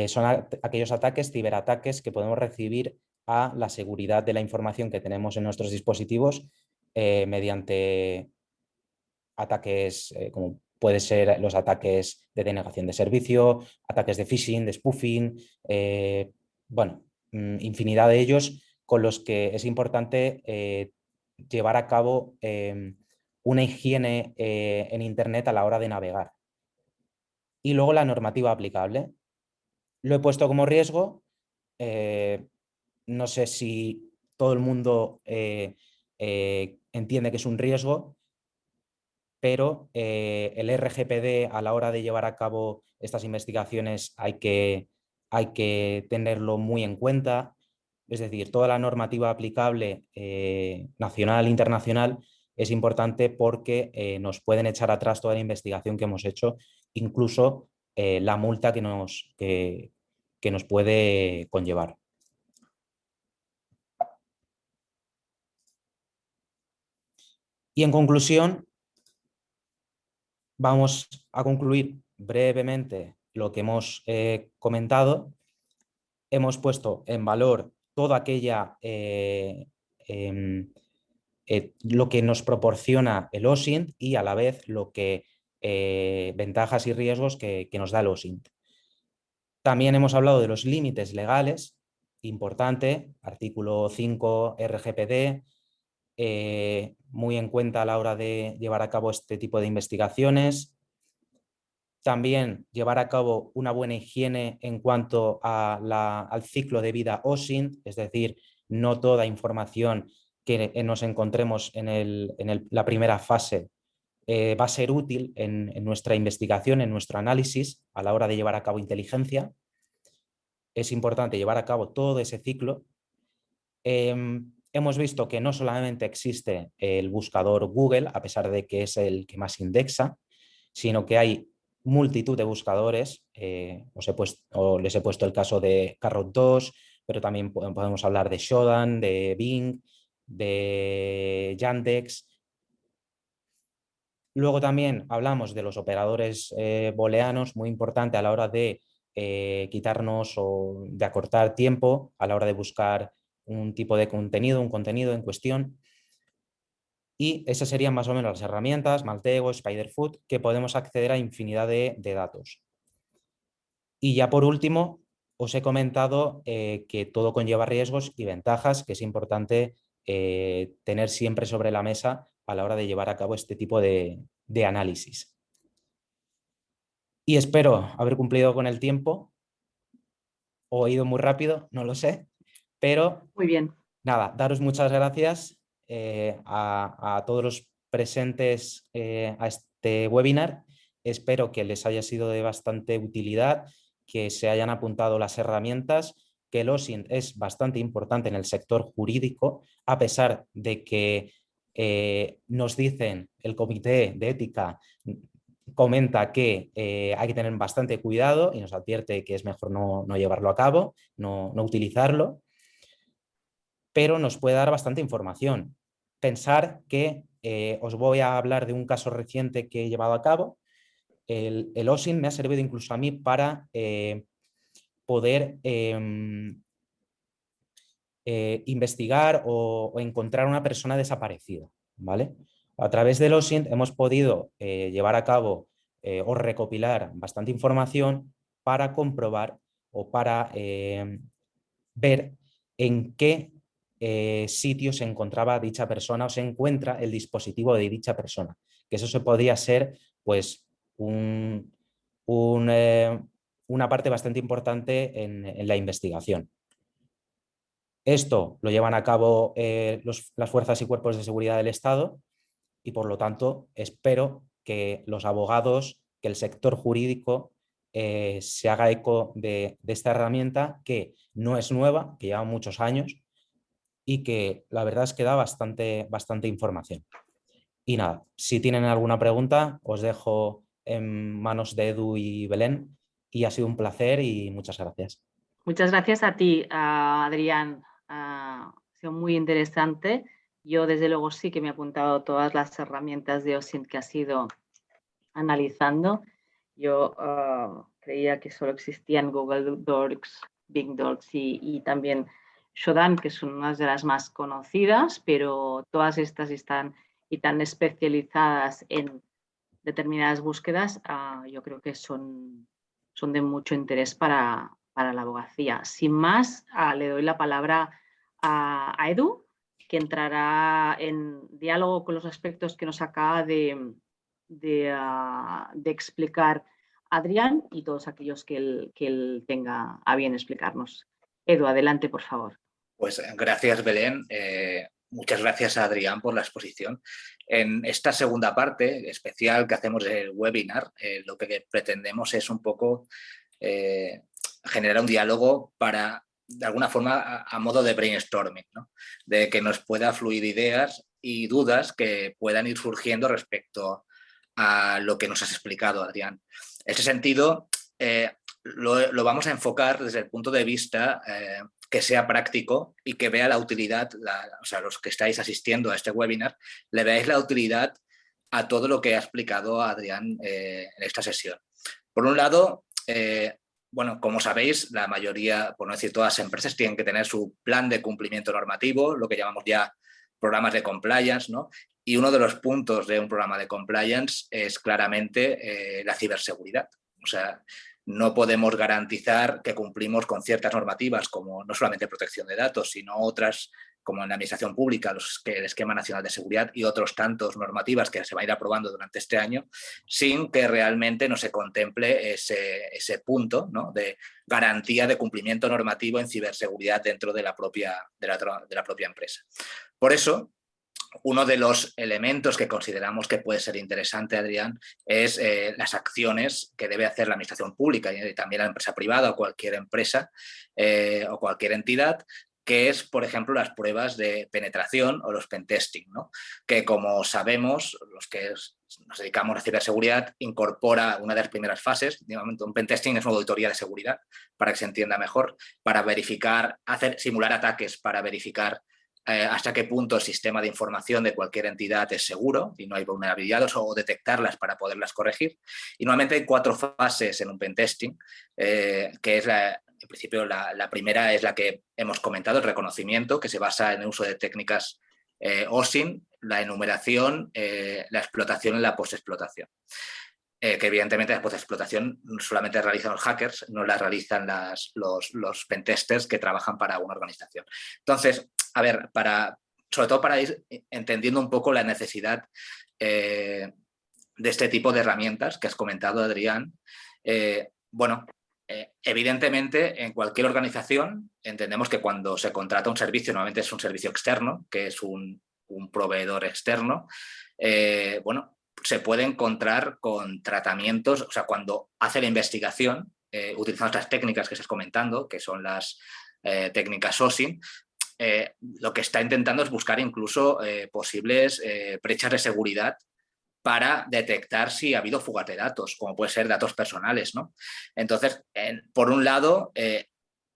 Son aquellos ataques, ciberataques que podemos recibir a la seguridad de la información que tenemos en nuestros dispositivos mediante ataques como puede ser los ataques de denegación de servicio, ataques de phishing, de spoofing, bueno, infinidad de ellos con los que es importante llevar a cabo una higiene en Internet a la hora de navegar. Y luego la normativa aplicable. Lo he puesto como riesgo. No sé si todo el mundo entiende que es un riesgo, pero el RGPD a la hora de llevar a cabo estas investigaciones hay que tenerlo muy en cuenta. Es decir, toda la normativa aplicable nacional e internacional es importante porque nos pueden echar atrás toda la investigación que hemos hecho, incluso la multa que nos puede conllevar. Y en conclusión, vamos a concluir brevemente lo que hemos comentado. Hemos puesto en valor toda aquella lo que nos proporciona el OSINT y a la vez lo que ventajas y riesgos que nos da el OSINT. También hemos hablado de los límites legales importante, artículo 5 RGPD, muy en cuenta a la hora de llevar a cabo este tipo de investigaciones. También llevar a cabo una buena higiene en cuanto a al ciclo de vida OSINT, es decir, no toda información que nos encontremos en la primera fase va a ser útil en nuestra investigación, en nuestro análisis a la hora de llevar a cabo inteligencia. Es importante llevar a cabo todo ese ciclo. Hemos visto que no solamente existe el buscador Google, a pesar de que es el que más indexa, sino que hay multitud de buscadores. Les he puesto el caso de Carrot 2, pero también podemos hablar de Shodan, de Bing, de Yandex. Luego también hablamos de los operadores booleanos, muy importante a la hora de quitarnos o de acortar tiempo a la hora de buscar un tipo de contenido, un contenido en cuestión. Y esas serían más o menos las herramientas, Maltego, Spiderfoot, que podemos acceder a infinidad de datos. Y ya por último, os he comentado que todo conlleva riesgos y ventajas que es importante tener siempre sobre la mesa a la hora de llevar a cabo este tipo de análisis. Y espero haber cumplido con el tiempo, o he ido muy rápido, no lo sé, pero Muy bien. nada, daros muchas gracias a todos los presentes a este webinar. Espero que les haya sido de bastante utilidad, que se hayan apuntado las herramientas, que el OSINT es bastante importante en el sector jurídico, a pesar de que nos dicen el Comité de Ética comenta que hay que tener bastante cuidado y nos advierte que es mejor no llevarlo a cabo, no utilizarlo, pero nos puede dar bastante información. Pensar que os voy a hablar de un caso reciente que he llevado a cabo. El OSINT me ha servido incluso a mí para poder investigar o encontrar una persona desaparecida, ¿vale? A través del OSINT hemos podido llevar a cabo o recopilar bastante información para comprobar o para ver en qué sitio se encontraba dicha persona o se encuentra el dispositivo de dicha persona. Que eso se podría ser pues una parte bastante importante en la investigación. Esto lo llevan a cabo las fuerzas y cuerpos de seguridad del Estado y por lo tanto espero que los abogados, que el sector jurídico se haga eco de esta herramienta que no es nueva, que lleva muchos años y que la verdad es que da bastante información. Y nada, si tienen alguna pregunta os dejo en manos de Edu y Belén y ha sido un placer y muchas gracias. Muchas gracias a ti, Adrián. Ha sido muy interesante. Yo, desde luego, sí que me he apuntado todas las herramientas de OSINT que has ido analizando. Yo creía que solo existían Google Docs, Bing Docs y también Shodan, que son unas de las más conocidas, pero todas estas están y tan especializadas en determinadas búsquedas, yo creo que son de mucho interés para la abogacía. Sin más, le doy la palabra a Edu, que entrará en diálogo con los aspectos que nos acaba de explicar Adrián y todos aquellos que él tenga a bien explicarnos. Edu, adelante, por favor. Pues gracias, Belén. Muchas gracias a Adrián por la exposición. En esta segunda parte especial que hacemos del webinar, lo que pretendemos es un poco generar un diálogo para, de alguna forma, a modo de brainstorming, ¿no? De que nos pueda fluir ideas y dudas que puedan ir surgiendo respecto a lo que nos has explicado, Adrián. En ese sentido, lo vamos a enfocar desde el punto de vista que sea práctico y que vea la utilidad, o sea, los que estáis asistiendo a este webinar, le veáis la utilidad a todo lo que ha explicado Adrián en esta sesión. Por un lado, bueno, como sabéis, la mayoría, por no decir todas las empresas, tienen que tener su plan de cumplimiento normativo, lo que llamamos ya programas de compliance, ¿no? Y uno de los puntos de un programa de compliance es claramente la ciberseguridad. O sea, no podemos garantizar que cumplimos con ciertas normativas, como no solamente protección de datos, sino otras, como en la administración pública, el Esquema Nacional de Seguridad y otros tantos normativas que se van a ir aprobando durante este año, sin que realmente no se contemple ese punto, ¿no?, de garantía de cumplimiento normativo en ciberseguridad dentro de la propia empresa. Por eso, uno de los elementos que consideramos que puede ser interesante, Adrián, es las acciones que debe hacer la administración pública y también la empresa privada o cualquier empresa o cualquier entidad, que es, por ejemplo, las pruebas de penetración o los pentesting, ¿no? Que, como sabemos, los que nos dedicamos a ciberseguridad, incorpora una de las primeras fases. Un pentesting es una auditoría de seguridad, para que se entienda mejor, para verificar, simular ataques para verificar hasta qué punto el sistema de información de cualquier entidad es seguro y no hay vulnerabilidades, o detectarlas para poderlas corregir. Y normalmente hay 4 fases en un pentesting, que es en principio la primera es la que hemos comentado, el reconocimiento, que se basa en el uso de técnicas OSINT, la enumeración, la explotación y la postexplotación. Que evidentemente la postexplotación solamente la realizan los hackers, no la realizan los pentesters que trabajan para una organización. Entonces, a ver, sobre todo para ir entendiendo un poco la necesidad de este tipo de herramientas que has comentado, Adrián. Evidentemente, en cualquier organización entendemos que cuando se contrata un servicio, normalmente es un servicio externo, que es un proveedor externo, se puede encontrar con tratamientos, o sea, cuando hace la investigación, utilizando estas técnicas que estás comentando, que son las técnicas OSINT, lo que está intentando es buscar incluso posibles brechas de seguridad para detectar si ha habido fugas de datos, como puede ser datos personales, ¿no? Entonces, por un lado,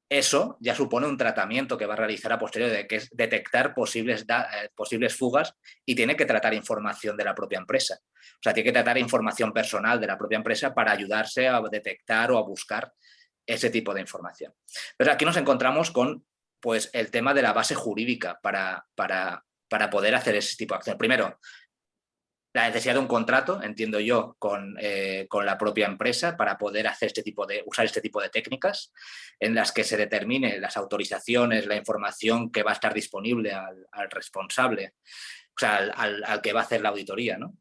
eso ya supone un tratamiento que va a realizar a posteriori, que es detectar posibles fugas, y tiene que tratar información de la propia empresa. O sea, tiene que tratar información personal de la propia empresa para ayudarse a detectar o a buscar ese tipo de información. Pero aquí nos encontramos con, pues, el tema de la base jurídica para poder hacer ese tipo de acción. Primero, la necesidad de un contrato, entiendo yo, con la propia empresa para poder hacer usar este tipo de técnicas, en las que se determine las autorizaciones, la información que va a estar disponible al responsable, o sea, al que va a hacer la auditoría, ¿no?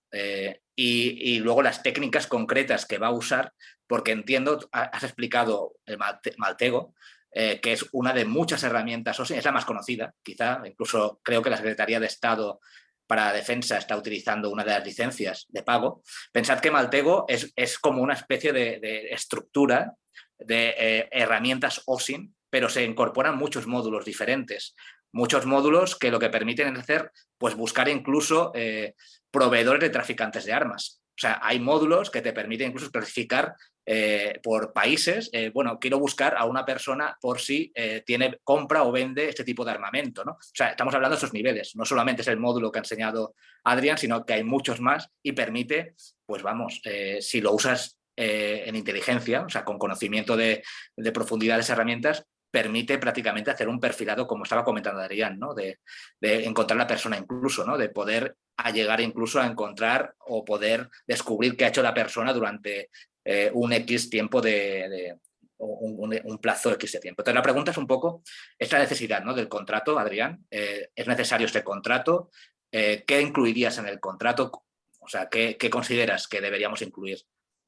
Y luego las técnicas concretas que va a usar, porque entiendo, has explicado el Maltego, que es una de muchas herramientas, es la más conocida, quizá, incluso creo que la Secretaría de Estado para la Defensa está utilizando una de las licencias de pago. Pensad que Maltego es como una especie de estructura de herramientas OSINT, pero se incorporan muchos módulos diferentes. Muchos módulos que lo que permiten es hacer, pues, buscar incluso proveedores de traficantes de armas. O sea, hay módulos que te permiten incluso clasificar por países. Quiero buscar a una persona por si compra o vende este tipo de armamento, ¿no? O sea, estamos hablando de esos niveles. No solamente es el módulo que ha enseñado Adrián, sino que hay muchos más y permite, pues vamos, si lo usas en inteligencia, o sea, con conocimiento de profundidad de esas herramientas, permite prácticamente hacer un perfilado, como estaba comentando Adrián, ¿no? De encontrar la persona incluso, ¿no? De poder llegar incluso a encontrar o poder descubrir qué ha hecho la persona durante un X tiempo un plazo X de tiempo. Entonces la pregunta es un poco esta necesidad, ¿no?, del contrato, Adrián. ¿Es necesario este contrato? ¿Qué incluirías en el contrato? O sea, ¿qué consideras que deberíamos incluir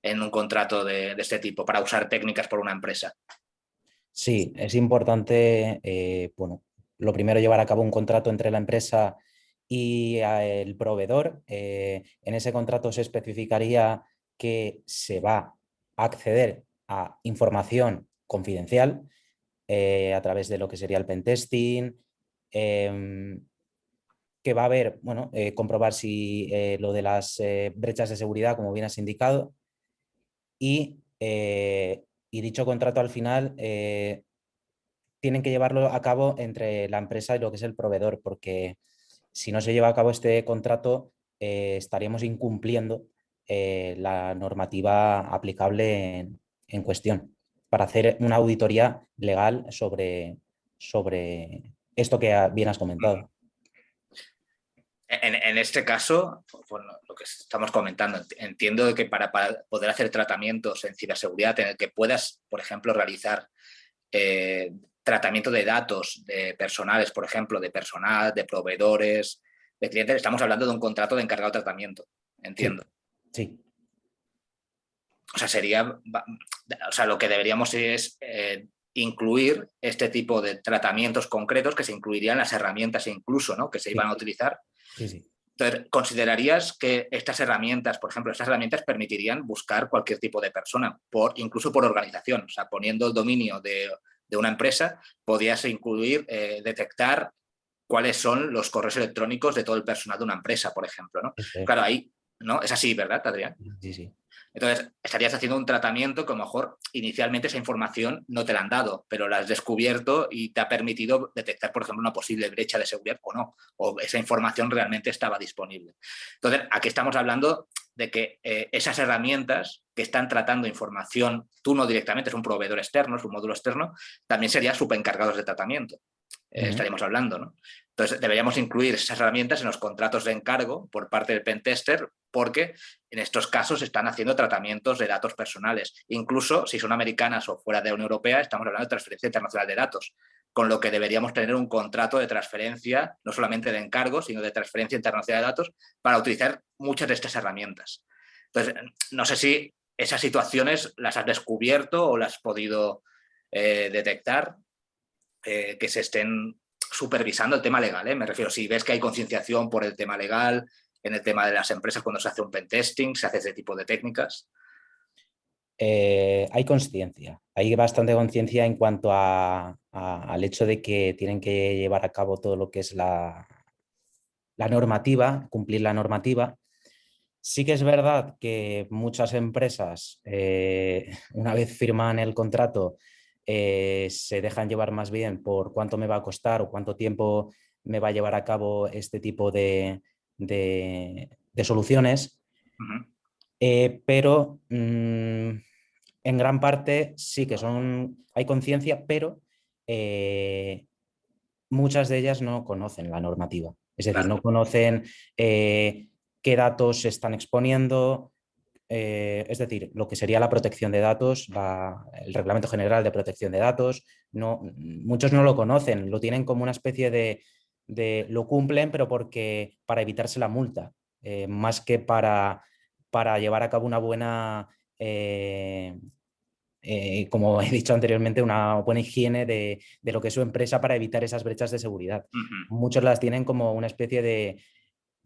en un contrato de este tipo para usar técnicas por una empresa? Sí, es importante, lo primero, llevar a cabo un contrato entre la empresa y el proveedor. En ese contrato se especificaría que se va a acceder a información confidencial a través de lo que sería el pentesting, que va a haber, comprobar si lo de las brechas de seguridad, como bien has indicado, y dicho contrato al final tienen que llevarlo a cabo entre la empresa y lo que es el proveedor, porque si no se lleva a cabo este contrato estaríamos incumpliendo la normativa aplicable en cuestión para hacer una auditoría legal sobre esto que bien has comentado. En este caso, bueno, lo que estamos comentando, entiendo que para poder hacer tratamientos en ciberseguridad en el que puedas, por ejemplo, realizar tratamiento de datos de personales, por ejemplo, de personal, de proveedores, de clientes, estamos hablando de un contrato de encargado de tratamiento, entiendo. Sí. O sea, lo que deberíamos es incluir este tipo de tratamientos concretos que se incluirían las herramientas incluso, ¿no? Que se iban a utilizar. Sí. Entonces, ¿considerarías que estas herramientas, por ejemplo, estas herramientas permitirían buscar cualquier tipo de persona, incluso por organización? O sea, poniendo el dominio de una empresa, podías incluir, detectar cuáles son los correos electrónicos de todo el personal de una empresa, por ejemplo, ¿no? Claro, ahí, ¿no? Es así, ¿verdad, Adrián? Sí. Entonces, estarías haciendo un tratamiento que a lo mejor inicialmente esa información no te la han dado, pero la has descubierto y te ha permitido detectar, por ejemplo, una posible brecha de seguridad o no, o esa información realmente estaba disponible. Entonces, aquí estamos hablando de que esas herramientas que están tratando información, tú no directamente, es un proveedor externo, es un módulo externo, también serían subencargados de tratamiento. Estaríamos hablando, ¿no? Entonces, deberíamos incluir esas herramientas en los contratos de encargo por parte del pentester, porque en estos casos están haciendo tratamientos de datos personales. Incluso si son americanas o fuera de la Unión Europea, estamos hablando de transferencia internacional de datos, con lo que deberíamos tener un contrato de transferencia, no solamente de encargo, sino de transferencia internacional de datos, para utilizar muchas de estas herramientas. Entonces, no sé si esas situaciones las has descubierto o las has podido detectar. Que se estén supervisando el tema legal, me refiero, si ves que hay concienciación por el tema legal, en el tema de las empresas cuando se hace un pentesting, se hace ese tipo de técnicas. Hay conciencia, hay bastante conciencia en cuanto al hecho de que tienen que llevar a cabo todo lo que es la normativa, cumplir la normativa. Sí que es verdad que muchas empresas, una vez firman el contrato, se dejan llevar más bien por cuánto me va a costar o cuánto tiempo me va a llevar a cabo este tipo de soluciones. Pero en gran parte sí que hay conciencia, pero muchas de ellas no conocen la normativa. Es decir, Claro. no conocen qué datos se están exponiendo, es decir, lo que sería la protección de datos, el Reglamento General de Protección de Datos. Muchos no lo conocen, lo tienen como una especie lo cumplen, pero para evitarse la multa, más que para llevar a cabo una buena, como he dicho anteriormente, una buena higiene de lo que es su empresa para evitar esas brechas de seguridad. Muchos las tienen como una especie de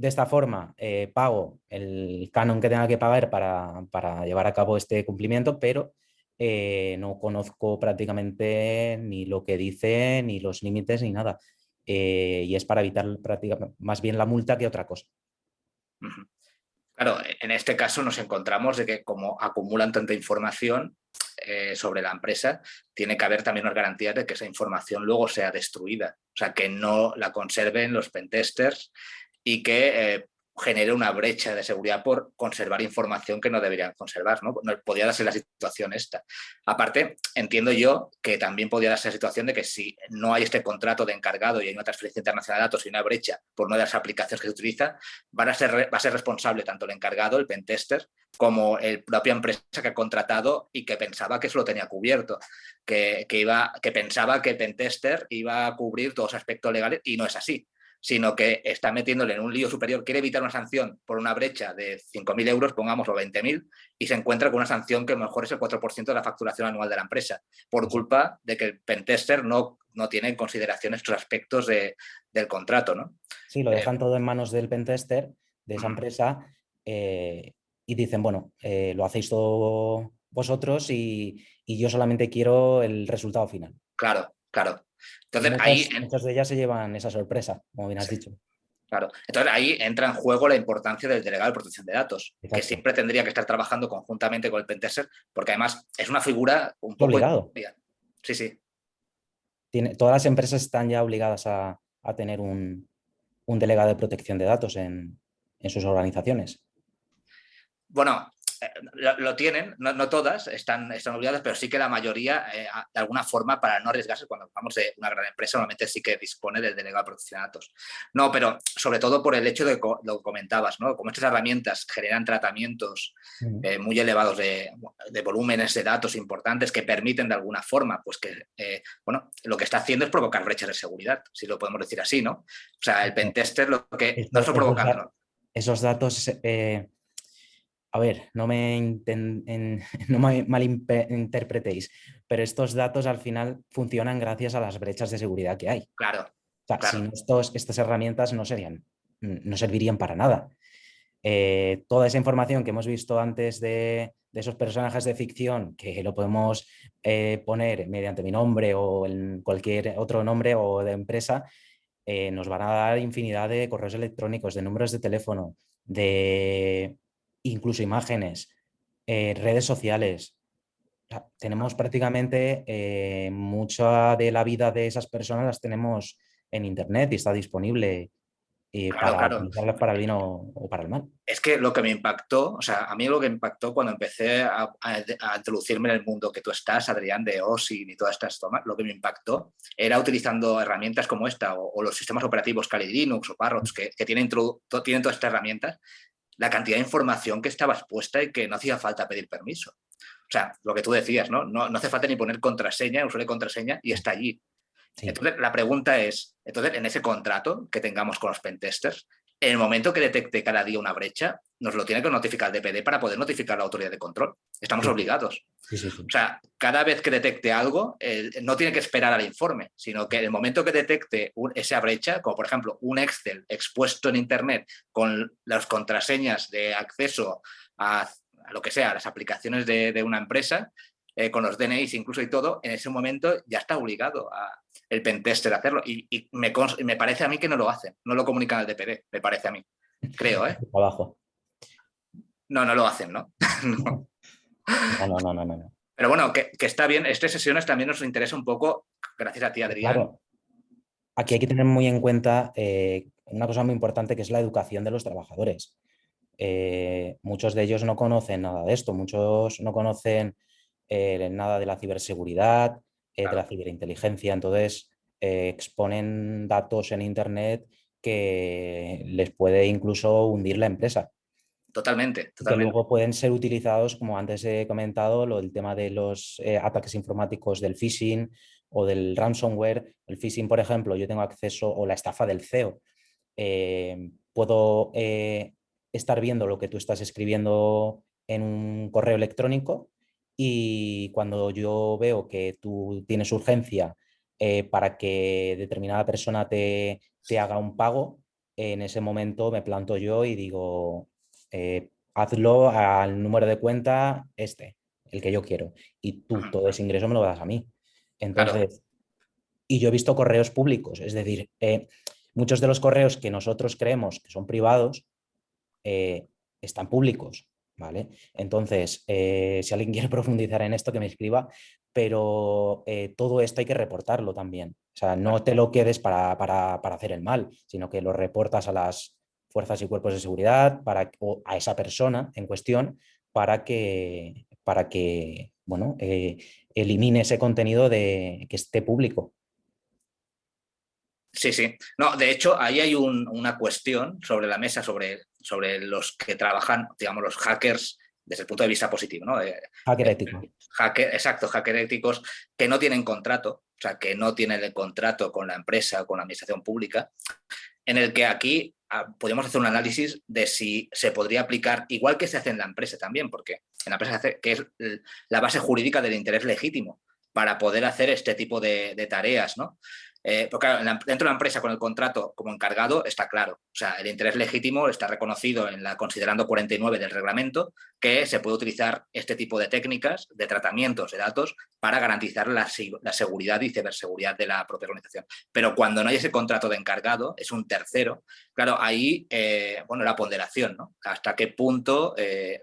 esta forma, pago el canon que tenga que pagar para llevar a cabo este cumplimiento, pero no conozco prácticamente ni lo que dice, ni los límites, ni nada. Y es para evitar más bien la multa que otra cosa. Claro, en este caso nos encontramos de que como acumulan tanta información sobre la empresa, tiene que haber también unas garantías de que esa información luego sea destruida, o sea, que no la conserven los pentesters y que genere una brecha de seguridad por conservar información que no deberían conservar, ¿no? No podría darse la situación esta. Aparte, entiendo yo que también podría darse la situación de que si no hay este contrato de encargado y hay una transferencia internacional de datos y una brecha por no de las aplicaciones que se utiliza, va a ser responsable tanto el encargado, el pentester, como la propia empresa que ha contratado y que pensaba que eso lo tenía cubierto, que pensaba que el pentester iba a cubrir todos los aspectos legales y no es así, sino que está metiéndole en un lío superior, quiere evitar una sanción por una brecha de 5.000 euros, pongamos, o 20.000, y se encuentra con una sanción que a lo mejor es el 4% de la facturación anual de la empresa, por culpa de que el pentester no tiene en consideración estos aspectos del contrato, ¿no? Sí, lo dejan todo en manos del pentester, de esa empresa, y dicen, bueno, lo hacéis todo vosotros y yo solamente quiero el resultado final. Claro. Entonces, muchas de ellas se llevan esa sorpresa, como bien has dicho. Claro. Entonces ahí entra en juego la importancia del delegado de protección de datos, exacto, que siempre tendría que estar trabajando conjuntamente con el pentester, porque además es una figura un poco obligado. Sí. Todas las empresas están ya obligadas a tener un delegado de protección de datos en sus organizaciones. Bueno, lo tienen, no todas están obligadas, pero sí que la mayoría, de alguna forma, para no arriesgarse, cuando hablamos de una gran empresa, normalmente sí que dispone del delegado de protección de datos. No, pero sobre todo por el hecho de lo que comentabas, ¿no? Como estas herramientas generan tratamientos muy elevados de volúmenes de datos importantes que permiten de alguna forma, pues que, bueno, lo que está haciendo es provocar brechas de seguridad, si lo podemos decir así, ¿no? O sea, el pentester lo que no está provocando. Esos datos... A ver, no me malinterpretéis, pero estos datos al final funcionan gracias a las brechas de seguridad que hay. Claro, O sea, claro. sin estas herramientas no servirían para nada. Toda esa información que hemos visto antes de esos personajes de ficción, que lo podemos poner mediante mi nombre o en cualquier otro nombre o de empresa, nos van a dar infinidad de correos electrónicos, de números de teléfono, de incluso imágenes, redes sociales. O sea, tenemos prácticamente mucha de la vida de esas personas las tenemos en internet y está disponible Claro, para claro. utilizarlas para el bien o para el mal. Es que lo que me impactó, o sea, a mí lo que me impactó cuando empecé a introducirme en el mundo que tú estás, Adrián, de OSINT y todas estas tomas, lo que me impactó era utilizando herramientas como esta o los sistemas operativos Kali Linux o Parrots que tienen todas estas herramientas, la cantidad de información que estaba expuesta y que no hacía falta pedir permiso. O sea, lo que tú decías, ¿no? No hace falta ni poner contraseña, usuario de contraseña y está allí. Sí. Entonces, la pregunta es, entonces, en ese contrato que tengamos con los pentesters, en el momento que detecte cada día una brecha, nos lo tiene que notificar el DPD para poder notificar a la autoridad de control. Estamos obligados. Sí. O sea, cada vez que detecte algo, no tiene que esperar al informe, sino que en el momento que detecte esa brecha, como por ejemplo un Excel expuesto en Internet con las contraseñas de acceso a lo que sea, a las aplicaciones de una empresa, con los DNIs incluso y todo, en ese momento ya está obligado el pentester a hacerlo. Y me parece a mí que no lo hacen, no lo comunican al DPD, me parece a mí. Creo, ¿eh? Abajo. No lo hacen, ¿no? No. No. Pero bueno, que está bien. Estas sesiones también nos interesa un poco, gracias a ti, Adrián. Claro. Aquí hay que tener muy en cuenta una cosa muy importante que es la educación de los trabajadores. Muchos de ellos no conocen nada de esto, muchos no conocen nada de la ciberseguridad, de la ciberinteligencia, entonces exponen datos en Internet que les puede incluso hundir la empresa. Totalmente. Que luego pueden ser utilizados, como antes he comentado, el tema de los ataques informáticos del phishing o del ransomware. El phishing, por ejemplo, yo tengo acceso, o la estafa del CEO. Puedo estar viendo lo que tú estás escribiendo en un correo electrónico y cuando yo veo que tú tienes urgencia para que determinada persona te haga un pago, en ese momento me planto yo y digo, hazlo al número de cuenta el que yo quiero, y tú todo ese ingreso me lo das a mí. Entonces, claro. Y yo he visto correos públicos, es decir, muchos de los correos que nosotros creemos que son privados están públicos, ¿vale? Entonces, si alguien quiere profundizar en esto, que me escriba, pero todo esto hay que reportarlo también. O sea, no te lo quedes para hacer el mal, sino que lo reportas a las fuerzas y cuerpos de seguridad, o a esa persona en cuestión, para que bueno, elimine ese contenido que esté público. Sí. No, de hecho, ahí hay una cuestión sobre la mesa sobre los que trabajan, digamos, los hackers desde el punto de vista positivo, ¿no? Hacker ético. Hacker éticos que no tienen contrato, o sea, que no tienen el contrato con la empresa o con la administración pública, en el que aquí podemos hacer un análisis de si se podría aplicar, igual que se hace en la empresa también, porque en la empresa se hace, que es la base jurídica del interés legítimo para poder hacer este tipo de tareas, ¿no? Porque claro, dentro de la empresa con el contrato como encargado está claro. O sea, el interés legítimo está reconocido en la considerando 49 del reglamento, que se puede utilizar este tipo de técnicas de tratamientos de datos para garantizar la seguridad y ciberseguridad de la propia organización. Pero cuando no hay ese contrato de encargado, es un tercero, claro, ahí, bueno, la ponderación, ¿no? Hasta qué punto,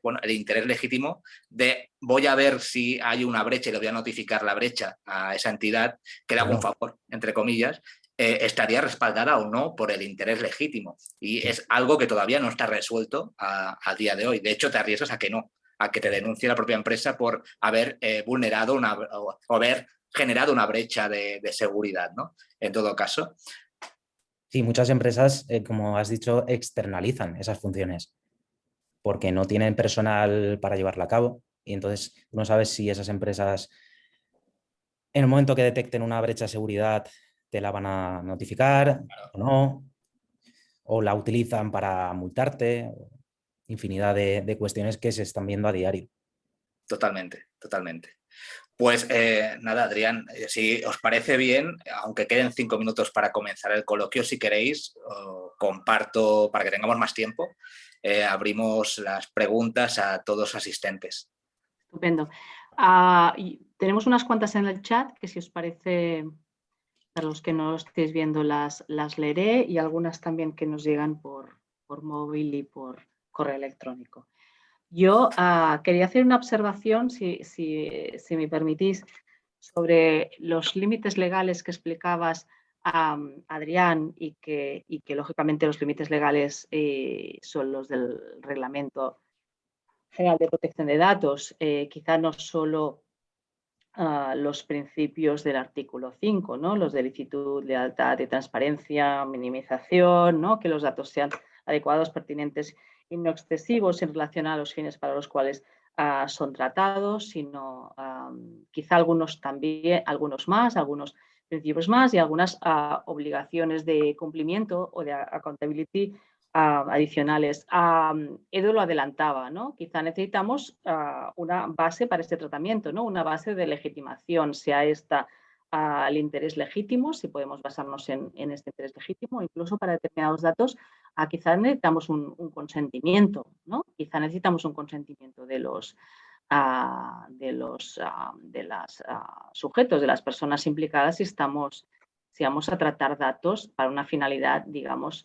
bueno, el interés legítimo de voy a ver si hay una brecha y le voy a notificar la brecha a esa entidad que le hago un favor, entre comillas, estaría respaldada o no por el interés legítimo. Y es algo que todavía no está resuelto a día de hoy. De hecho, te arriesgas a que no. a que te denuncie la propia empresa por haber vulnerado o haber generado una brecha de seguridad, ¿no? En todo caso. Sí, muchas empresas, como has dicho, externalizan esas funciones porque no tienen personal para llevarla a cabo y entonces no sabes si esas empresas en el momento que detecten una brecha de seguridad te la van a notificar o no, o la utilizan para multarte, infinidad de cuestiones que se están viendo a diario. Totalmente, totalmente. Pues nada, Adrián, si os parece bien, aunque queden 5 minutos para comenzar el coloquio, si queréis, comparto para que tengamos más tiempo, abrimos las preguntas a todos los asistentes. Estupendo. Y tenemos unas cuantas en el chat que, si os parece, para los que no estéis viendo, las leeré, y algunas también que nos llegan por móvil y por correo electrónico. Yo quería hacer una observación, si me permitís, sobre los límites legales que explicabas, Adrián, y que lógicamente los límites legales son los del Reglamento General de Protección de Datos, quizá no solo los principios del artículo 5, ¿no? Los de licitud, lealtad y transparencia, minimización, ¿no? Que los datos sean adecuados, pertinentes y no excesivos en relación a los fines para los cuales son tratados, sino quizá algunos más, algunos principios más, y algunas obligaciones de cumplimiento o de accountability adicionales. Edu lo adelantaba, ¿no? Quizá necesitamos una base para este tratamiento, ¿no? Una base de legitimación, sea esta el interés legítimo, si podemos basarnos en este interés legítimo, incluso para determinados datos, quizá necesitamos un consentimiento, ¿no? Quizá necesitamos un consentimiento de los sujetos, de las personas implicadas, si vamos a tratar datos para una finalidad, digamos,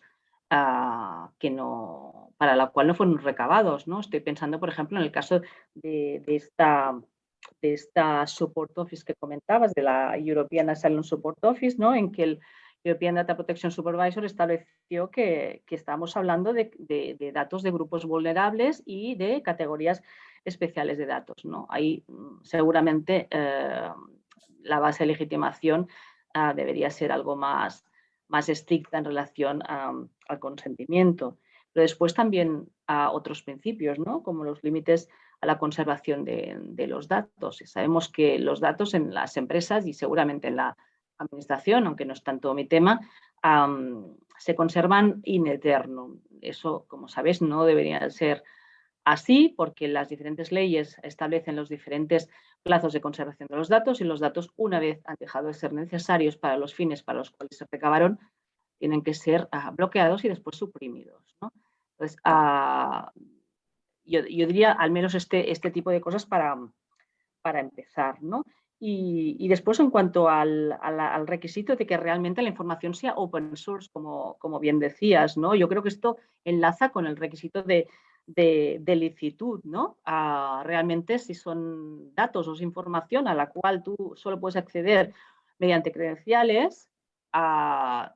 que no, para la cual no fueron recabados, ¿no? Estoy pensando, por ejemplo, en el caso de esta Support Office que comentabas, de la European Asylum Support Office, ¿no? En que el European Data Protection Supervisor estableció que estamos hablando de datos de grupos vulnerables y de categorías especiales de datos, ¿no? Ahí seguramente la base de legitimación debería ser algo más estricta en relación al consentimiento. Pero después también otros principios, ¿no? Como los límites a la conservación de los datos. Y sabemos que los datos en las empresas y seguramente en la administración, aunque no es tanto mi tema, se conservan in eterno. Eso, como sabéis, no debería ser así, porque las diferentes leyes establecen los diferentes plazos de conservación de los datos, y los datos, una vez han dejado de ser necesarios para los fines para los cuales se recabaron, tienen que ser bloqueados y después suprimidos, ¿no? Entonces, yo diría al menos este tipo de cosas para empezar, ¿no? Y después, en cuanto al requisito de que realmente la información sea open source, como bien decías, ¿no? Yo creo que esto enlaza con el requisito de licitud, ¿no? Realmente, si son datos o es información a la cual tú solo puedes acceder mediante credenciales,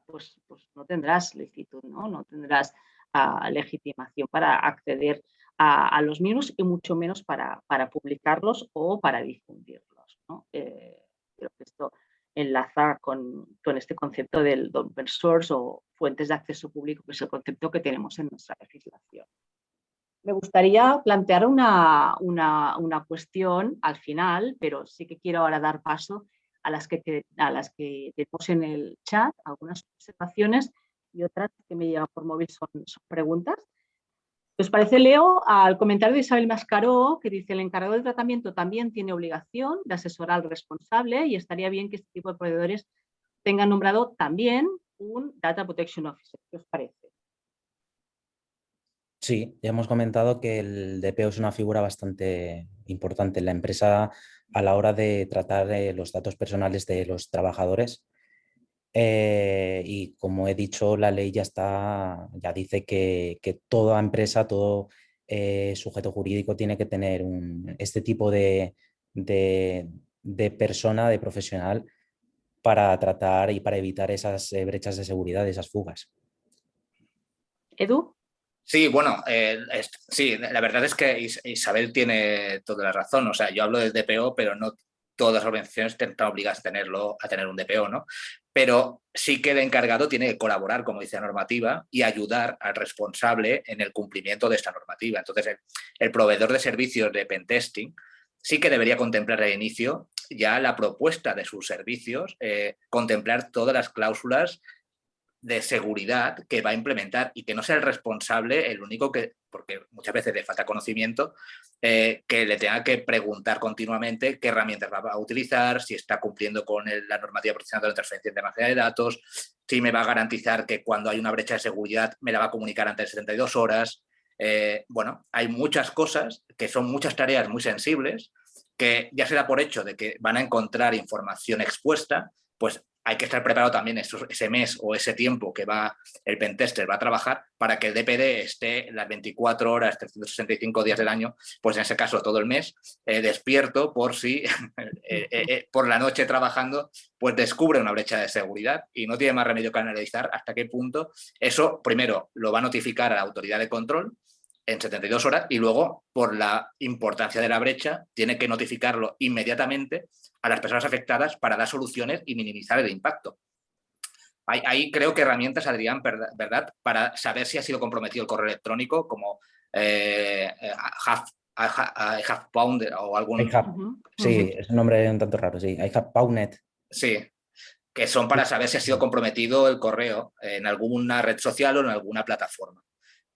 pues no tendrás licitud, ¿no? No tendrás legitimación para acceder a los mismos, y mucho menos para publicarlos o para difundirlos, ¿no? Creo que esto enlaza con este concepto del open source o fuentes de acceso público, que es el concepto que tenemos en nuestra legislación. Me gustaría plantear una cuestión al final, pero sí que quiero ahora dar paso a las que tenemos en el chat, algunas observaciones, y otras que me llegan por móvil son preguntas. ¿Os parece? Leo al comentario de Isabel Mascaró, que dice: el encargado del tratamiento también tiene obligación de asesorar al responsable, y estaría bien que este tipo de proveedores tengan nombrado también un Data Protection Officer. ¿Qué os parece? Sí, ya hemos comentado que el DPO es una figura bastante importante en la empresa a la hora de tratar los datos personales de los trabajadores. Y como he dicho, la ley ya dice que toda empresa, todo sujeto jurídico tiene que tener este tipo de persona, de profesional, para tratar y para evitar esas brechas de seguridad, esas fugas. Edu. Sí, bueno, sí, la verdad es que Isabel tiene toda la razón. O sea, yo hablo del DPO, pero no todas las organizaciones están obligadas a tener un DPO, ¿no? Pero sí que el encargado tiene que colaborar, como dice la normativa, y ayudar al responsable en el cumplimiento de esta normativa. Entonces, el proveedor de servicios de pentesting sí que debería contemplar al inicio ya la propuesta de sus servicios, contemplar todas las cláusulas de seguridad que va a implementar y que no sea el responsable el único que, porque muchas veces le falta conocimiento, que le tenga que preguntar continuamente qué herramientas va a utilizar, si está cumpliendo con la normativa de protección de la transferencia internacional de datos, si me va a garantizar que cuando hay una brecha de seguridad me la va a comunicar antes de 72 horas. Bueno, hay muchas cosas que son muchas tareas muy sensibles que ya se da por hecho de que van a encontrar información expuesta, pues hay que estar preparado también ese mes o ese tiempo que el pentester va a trabajar para que el DPD esté las 24 horas, 365 días del año, pues en ese caso todo el mes, despierto por si por la noche trabajando, pues descubre una brecha de seguridad y no tiene más remedio que analizar hasta qué punto eso primero lo va a notificar a la autoridad de control en 72 horas y luego, por la importancia de la brecha, tiene que notificarlo inmediatamente a las personas afectadas para dar soluciones y minimizar el impacto. Hay creo que herramientas, Adrián, ¿verdad? Para saber si ha sido comprometido el correo electrónico, como HuffPound o algún... Sí, es un nombre un tanto raro, sí. HuffPoundNet. Sí, que son para saber si ha sido comprometido el correo en alguna red social o en alguna plataforma.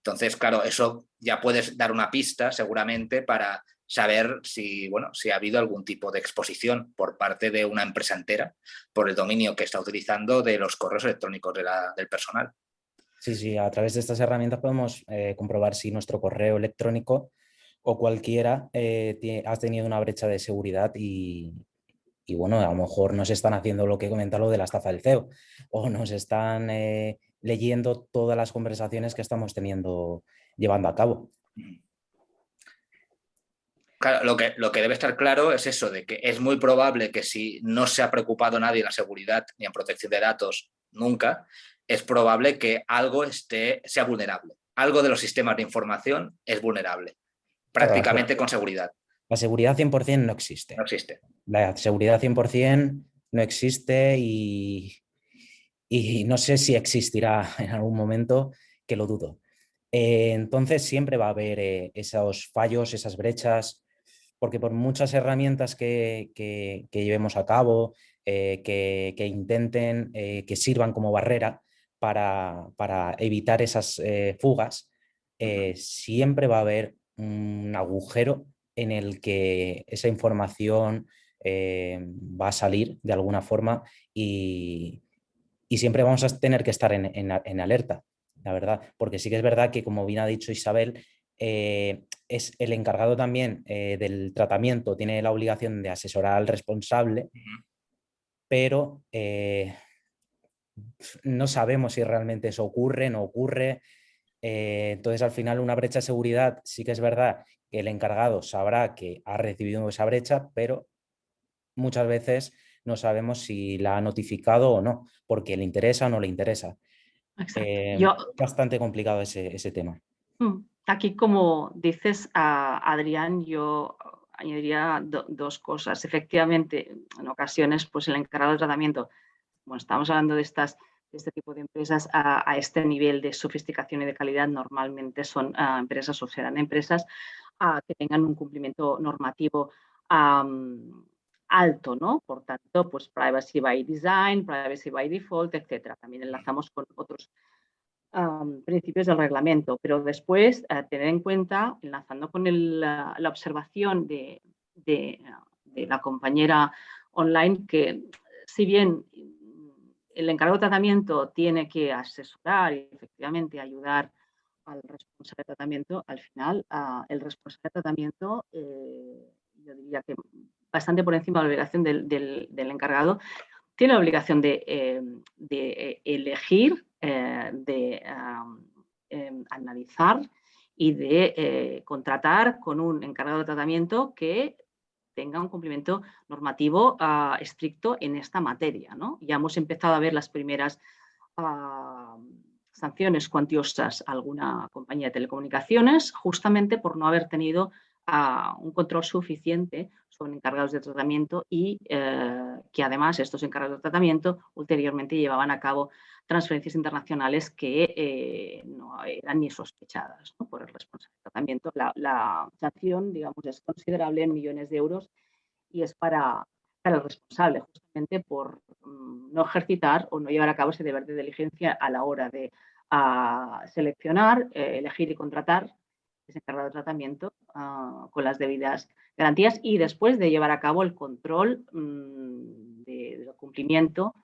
Entonces, claro, eso ya puedes dar una pista seguramente para saber si, bueno, si ha habido algún tipo de exposición por parte de una empresa entera por el dominio que está utilizando de los correos electrónicos del personal. Sí, sí, a través de estas herramientas podemos comprobar si nuestro correo electrónico o cualquiera ha tenido una brecha de seguridad y bueno, a lo mejor nos están haciendo lo que comenta lo de la estafa del CEO o nos están leyendo todas las conversaciones que estamos llevando a cabo. Claro, lo que debe estar claro es eso, de que es muy probable que si no se ha preocupado nadie en la seguridad ni en protección de datos nunca, es probable que algo sea vulnerable. Algo de los sistemas de información es vulnerable, prácticamente con seguridad. La seguridad 100% no existe. No existe. La seguridad 100% no existe y no sé si existirá en algún momento, que lo dudo. Entonces siempre va a haber esos fallos, esas brechas, porque por muchas herramientas que llevemos a cabo, que intenten, que sirvan como barrera para evitar esas fugas, siempre va a haber un agujero en el que esa información va a salir de alguna forma y siempre vamos a tener que estar en alerta, la verdad, porque sí que es verdad que, como bien ha dicho Isabel, es el encargado también del tratamiento, tiene la obligación de asesorar al responsable, pero no sabemos si realmente eso ocurre, no ocurre. Entonces, al final, una brecha de seguridad, sí que es verdad que el encargado sabrá que ha recibido esa brecha, pero muchas veces no sabemos si la ha notificado o no, porque le interesa o no le interesa. Es bastante complicado ese tema. Aquí, como dices, Adrián, yo añadiría dos cosas. Efectivamente, en ocasiones, pues el encargado de tratamiento, bueno, estamos hablando de este tipo de empresas a este nivel de sofisticación y de calidad, normalmente son empresas o serán empresas que tengan un cumplimiento normativo alto, ¿no? Por tanto, pues privacy by design, privacy by default, etcétera. También enlazamos con otros principios del reglamento, pero después tener en cuenta, enlazando con la observación de la compañera online, que si bien el encargado de tratamiento tiene que asesorar y efectivamente ayudar al responsable de tratamiento, al final el responsable de tratamiento, yo diría que bastante por encima de la obligación del encargado, tiene la obligación de elegir, de analizar y de contratar con un encargado de tratamiento que tenga un cumplimiento normativo estricto en esta materia, ¿no? Ya hemos empezado a ver las primeras sanciones cuantiosas a alguna compañía de telecomunicaciones, justamente por no haber tenido un control suficiente sobre encargados de tratamiento y que además estos encargados de tratamiento ulteriormente llevaban a cabo transferencias internacionales que no eran ni sospechadas, ¿no?, por el responsable de tratamiento. La sanción, digamos, es considerable en millones de euros y es para el responsable, justamente por no ejercitar o no llevar a cabo ese deber de diligencia a la hora de seleccionar, elegir y contratar ese encargado de tratamiento con las debidas garantías y después de llevar a cabo el control del cumplimiento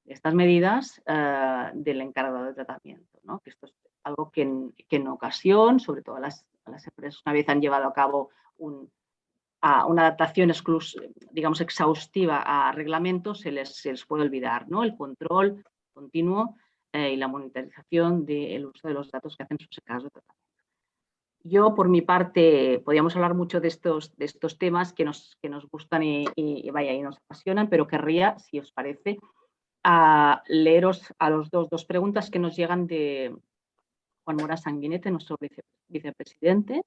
de estas medidas del encargado de tratamiento, ¿no? Que esto es algo que en ocasión, sobre todo a las empresas, una vez han llevado a cabo una adaptación digamos, exhaustiva a reglamentos, se les puede olvidar, ¿no?, el control continuo y la monitorización del uso de los datos que hacen sus encargados de tratamiento. Yo, por mi parte, podríamos hablar mucho de estos temas que nos gustan y nos apasionan, pero querría, si os parece, leeros a los dos preguntas que nos llegan de Juan Mora Sanguinete, nuestro vicepresidente,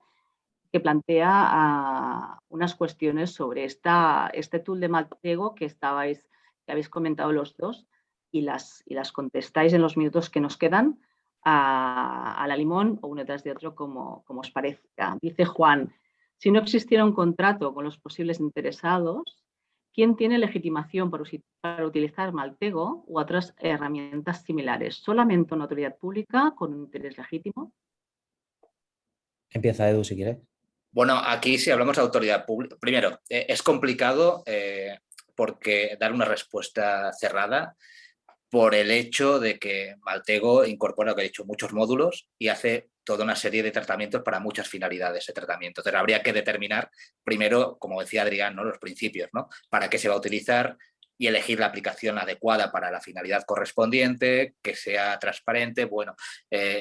que plantea unas cuestiones sobre este tool de Maltego que habéis comentado los dos y las contestáis en los minutos que nos quedan a la limón o uno detrás de otro como os parezca. Dice Juan, si no existiera un contrato con los posibles interesados, ¿quién tiene legitimación para utilizar Maltego u otras herramientas similares? ¿Solamente una autoridad pública con un interés legítimo? Empieza Edu, si quieres. Bueno, aquí si hablamos de autoridad pública, primero, es complicado porque dar una respuesta cerrada por el hecho de que Maltego incorpora, lo que he dicho, muchos módulos y hace toda una serie de tratamientos para muchas finalidades de tratamiento. Entonces habría que determinar primero, como decía Adrián, ¿no?, los principios, ¿no?, para qué se va a utilizar y elegir la aplicación adecuada para la finalidad correspondiente, que sea transparente, bueno,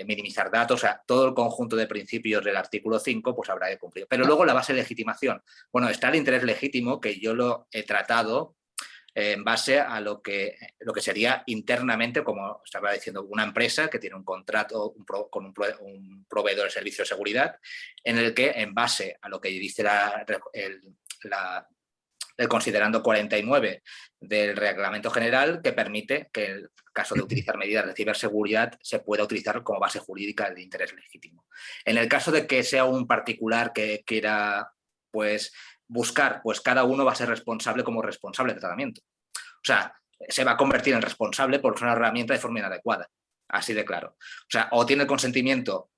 minimizar datos, o sea, todo el conjunto de principios del artículo 5 pues habrá que cumplir. Pero luego la base de legitimación. Bueno, está el interés legítimo, que yo lo he tratado en base a lo que sería internamente, como estaba diciendo, una empresa que tiene un contrato con un proveedor de servicio de seguridad, en el que, en base a lo que dice el considerando 49 del Reglamento General, que permite que, en el caso de utilizar medidas de ciberseguridad, se pueda utilizar como base jurídica de interés legítimo. En el caso de que sea un particular que quiera, pues, buscar, pues cada uno va a ser responsable como responsable de tratamiento. O sea, se va a convertir en responsable por una herramienta de forma inadecuada, así de claro. O sea, o tiene el consentimiento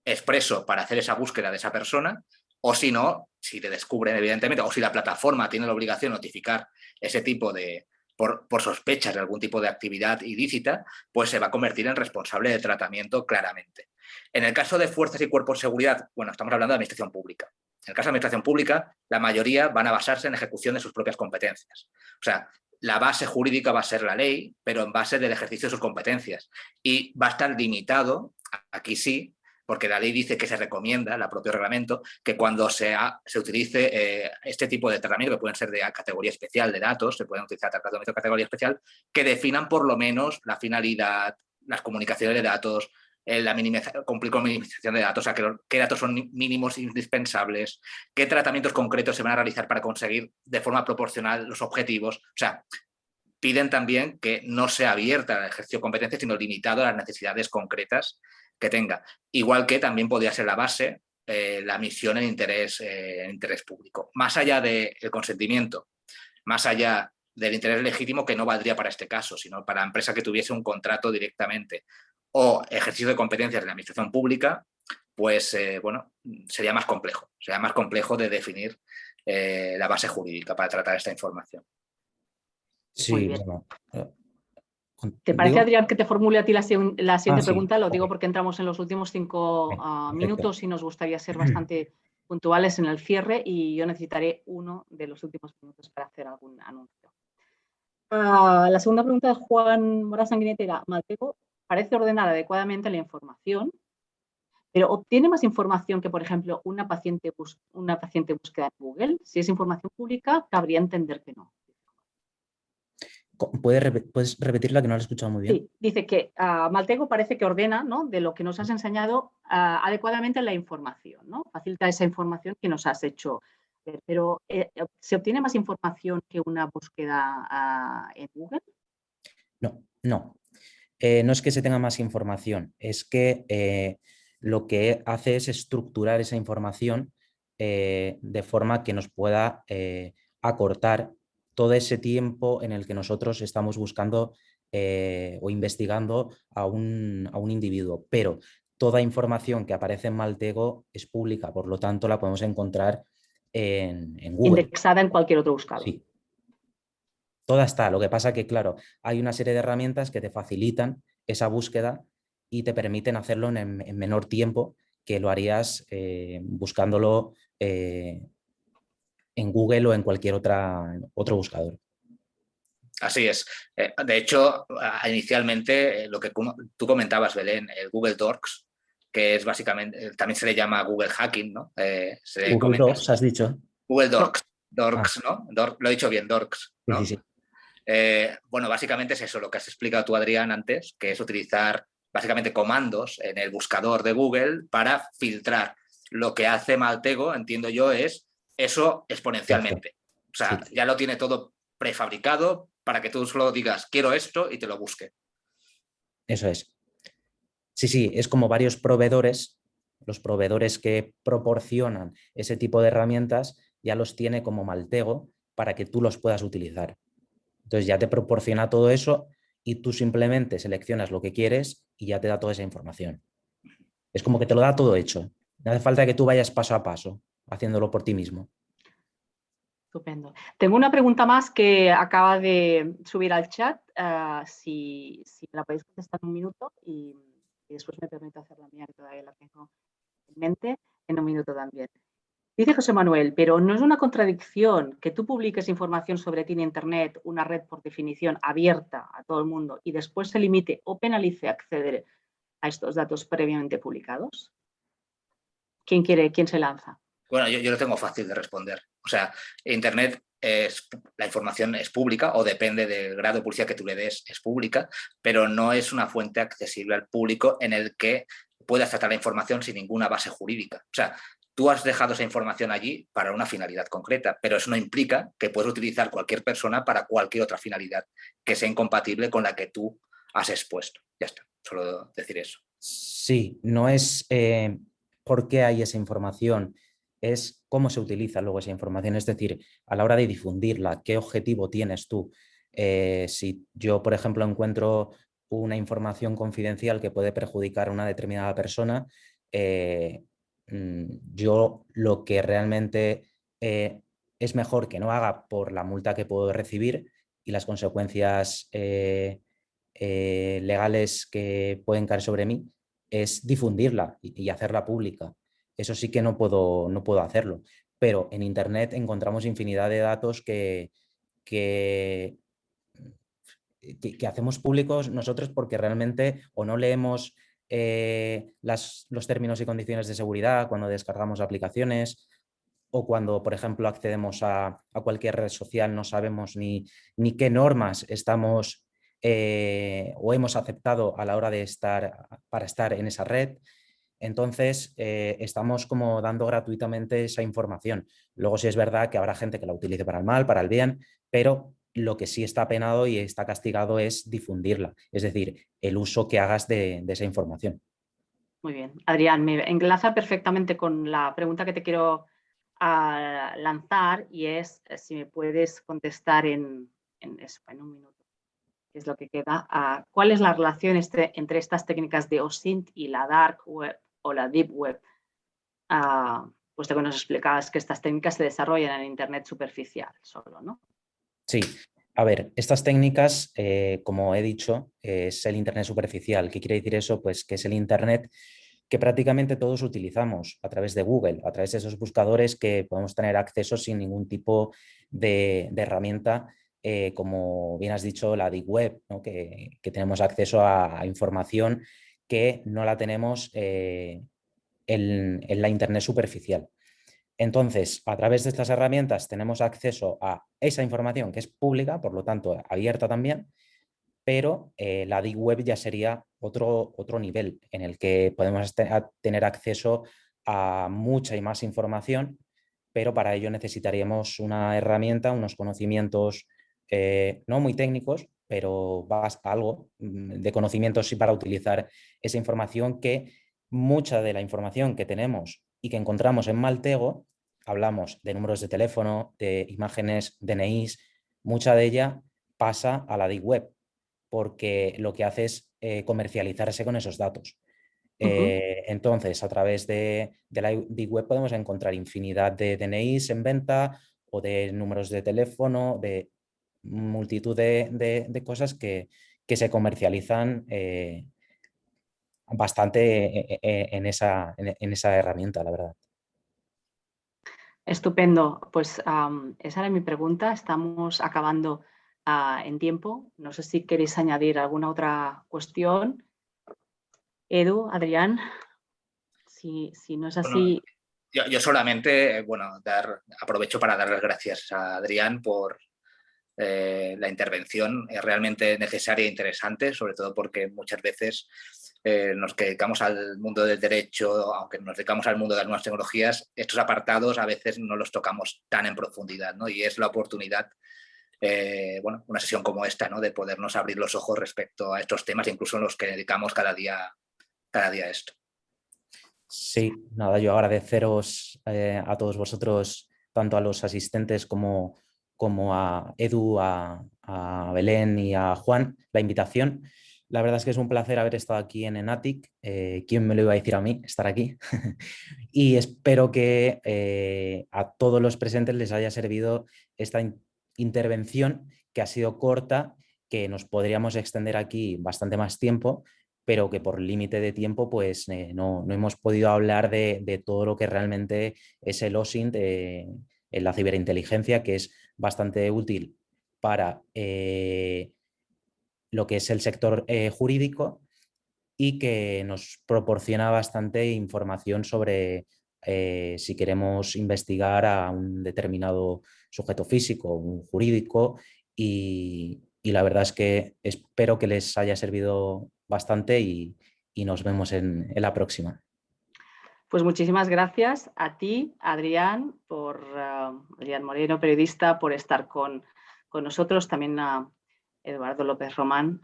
expreso para hacer esa búsqueda de esa persona, o si no, si te descubren, evidentemente, o si la plataforma tiene la obligación de notificar ese tipo de, por sospechas de algún tipo de actividad ilícita, pues se va a convertir en responsable de tratamiento claramente. En el caso de fuerzas y cuerpos de seguridad, bueno, estamos hablando de administración pública. En el caso de administración pública, la mayoría van a basarse en ejecución de sus propias competencias. O sea, la base jurídica va a ser la ley, pero en base del ejercicio de sus competencias. Y va a estar limitado, aquí sí, porque la ley dice que se recomienda, el propio reglamento, que cuando se utilice este tipo de tratamiento, que pueden ser de categoría especial de datos, se pueden utilizar tratamientos de categoría especial, que definan por lo menos la finalidad, las comunicaciones de datos, cumplir con minimización de datos, o sea, qué datos son mínimos indispensables, qué tratamientos concretos se van a realizar para conseguir de forma proporcional los objetivos. O sea, piden también que no sea abierta el ejercicio de competencias, sino limitado a las necesidades concretas que tenga. Igual que también podría ser la base la misión en interés público. Más allá del consentimiento, más allá del interés legítimo, que no valdría para este caso, sino para la empresa que tuviese un contrato directamente o ejercicio de competencias de la administración pública, pues bueno, sería más complejo de definir la base jurídica para tratar esta información. Sí, bueno. ¿Te parece, Adrián, que te formule a ti la siguiente pregunta? Sí. Lo digo porque entramos en los últimos 5 minutos y nos gustaría ser bastante puntuales en el cierre y yo necesitaré uno de los últimos minutos para hacer algún anuncio. La segunda pregunta de Juan Mora Sanguinete era: Maltego parece ordenar adecuadamente la información, pero ¿obtiene más información que, por ejemplo, una paciente búsqueda en Google? Si es información pública, cabría entender que no. ¿Puedes repetirla, que no la he escuchado muy bien? Sí, dice que Maltego parece que ordena, ¿no?, de lo que nos has enseñado adecuadamente la información, ¿no? Facilita esa información que nos has hecho ver. Pero, ¿se obtiene más información que una búsqueda en Google? No, no. No es que se tenga más información, es que lo que hace es estructurar esa información de forma que nos pueda acortar todo ese tiempo en el que nosotros estamos buscando o investigando a un individuo. Pero toda información que aparece en Maltego es pública, por lo tanto la podemos encontrar en Google. Indexada en cualquier otro buscador. Sí. Toda está. Lo que pasa que, claro, hay una serie de herramientas que te facilitan esa búsqueda y te permiten hacerlo en menor tiempo que lo harías buscándolo en Google o en cualquier otro buscador. Así es. De hecho, inicialmente, lo que tú comentabas, Belén, el Google Docs, que es básicamente, también se le llama Google Hacking, ¿no? Google Docs, has dicho. Google Docs, No. ¿no? Lo he dicho bien, Docs, ¿no? Sí. Bueno, básicamente es eso, lo que has explicado tú, Adrián, antes, que es utilizar básicamente comandos en el buscador de Google para filtrar. Lo que hace Maltego, entiendo yo, es eso exponencialmente. O sea, ya lo tiene todo prefabricado para que tú solo digas, quiero esto, y te lo busque. Eso es. Sí, es como varios proveedores, los proveedores que proporcionan ese tipo de herramientas ya los tiene como Maltego para que tú los puedas utilizar. Entonces ya te proporciona todo eso y tú simplemente seleccionas lo que quieres y ya te da toda esa información. Es como que te lo da todo hecho. No hace falta que tú vayas paso a paso haciéndolo por ti mismo. Estupendo. Tengo una pregunta más que acaba de subir al chat. Si me la podéis contestar en un minuto y después me permito hacer la mía, que todavía la tengo en mente, en un minuto también. Dice José Manuel, pero ¿no es una contradicción que tú publiques información sobre ti en Internet, una red por definición abierta a todo el mundo, y después se limite o penalice acceder a estos datos previamente publicados? ¿Quién se lanza? Bueno, yo lo tengo fácil de responder. O sea, Internet la información es pública o depende del grado de publicidad que tú le des, es pública, pero no es una fuente accesible al público en el que puedas tratar la información sin ninguna base jurídica. O sea, tú has dejado esa información allí para una finalidad concreta, pero eso no implica que puedes utilizar cualquier persona para cualquier otra finalidad que sea incompatible con la que tú has expuesto. Ya está, solo decir eso. Sí, no es por qué hay esa información, es cómo se utiliza luego esa información, es decir, a la hora de difundirla, qué objetivo tienes tú. Si yo, por ejemplo, encuentro una información confidencial que puede perjudicar a una determinada persona, yo lo que realmente es mejor que no haga por la multa que puedo recibir y las consecuencias legales que pueden caer sobre mí, es difundirla y hacerla pública. Eso sí que no puedo hacerlo. Pero en Internet encontramos infinidad de datos que hacemos públicos nosotros porque realmente o no leemos los términos y condiciones de seguridad cuando descargamos aplicaciones, o cuando, por ejemplo, accedemos a cualquier red social, no sabemos ni qué normas estamos o hemos aceptado a la hora de para estar en esa red. Entonces, estamos como dando gratuitamente esa información. Luego sí es verdad que habrá gente que la utilice para el mal, para el bien, pero lo que sí está penado y está castigado es difundirla, es decir, el uso que hagas de esa información. Muy bien. Adrián, me enlaza perfectamente con la pregunta que te quiero lanzar, y es si me puedes contestar en un minuto, que es lo que queda. ¿Cuál es la relación entre estas técnicas de OSINT y la Dark Web o la Deep Web? Puesto que nos explicabas que estas técnicas se desarrollan en Internet superficial solo, ¿no? Sí, a ver, estas técnicas, como he dicho, es el Internet superficial. ¿Qué quiere decir eso? Pues que es el Internet que prácticamente todos utilizamos a través de Google, a través de esos buscadores que podemos tener acceso sin ningún tipo de herramienta, como bien has dicho, la Deep Web, ¿no? que tenemos acceso a información que no la tenemos en la Internet superficial. Entonces, a través de estas herramientas tenemos acceso a esa información que es pública, por lo tanto, abierta también, pero la Deep Web ya sería otro nivel en el que podemos tener acceso a mucha y más información, pero para ello necesitaríamos una herramienta, unos conocimientos no muy técnicos, pero algo de conocimientos sí para utilizar esa información, que mucha de la información que tenemos y que encontramos en Maltego, hablamos de números de teléfono, de imágenes, DNIs, mucha de ella pasa a la Deep Web, porque lo que hace es comercializarse con esos datos. Entonces, a través de la Deep Web podemos encontrar infinidad de DNIs en venta o de números de teléfono, de multitud de cosas que se comercializan bastante en esa herramienta, la verdad. Estupendo. Pues esa era mi pregunta. Estamos acabando en tiempo. No sé si queréis añadir alguna otra cuestión. Edu, Adrián, si no es así... Bueno, yo solamente, aprovecho para dar las gracias a Adrián por la intervención. Es realmente necesaria e interesante, sobre todo porque muchas veces nos dedicamos al mundo del derecho, aunque nos dedicamos al mundo de las nuevas tecnologías, estos apartados a veces no los tocamos tan en profundidad, ¿no? Y es la oportunidad, una sesión como esta, ¿no? De podernos abrir los ojos respecto a estos temas, incluso los que dedicamos cada día a esto. Sí, nada, yo agradeceros a todos vosotros, tanto a los asistentes como a Edu, a Belén y a Juan, la invitación. La verdad es que es un placer haber estado aquí en Enatic. ¿Quién me lo iba a decir a mí, estar aquí? Y espero que a todos los presentes les haya servido esta intervención, que ha sido corta, que nos podríamos extender aquí bastante más tiempo, pero que por límite de tiempo pues no hemos podido hablar de todo lo que realmente es el OSINT en la ciberinteligencia, que es bastante útil para lo que es el sector jurídico, y que nos proporciona bastante información sobre si queremos investigar a un determinado sujeto físico o un jurídico, y la verdad es que espero que les haya servido bastante y nos vemos en la próxima. Pues muchísimas gracias a ti, Adrián, Adrián Moreno, periodista, por estar con nosotros. También a Eduardo López Román,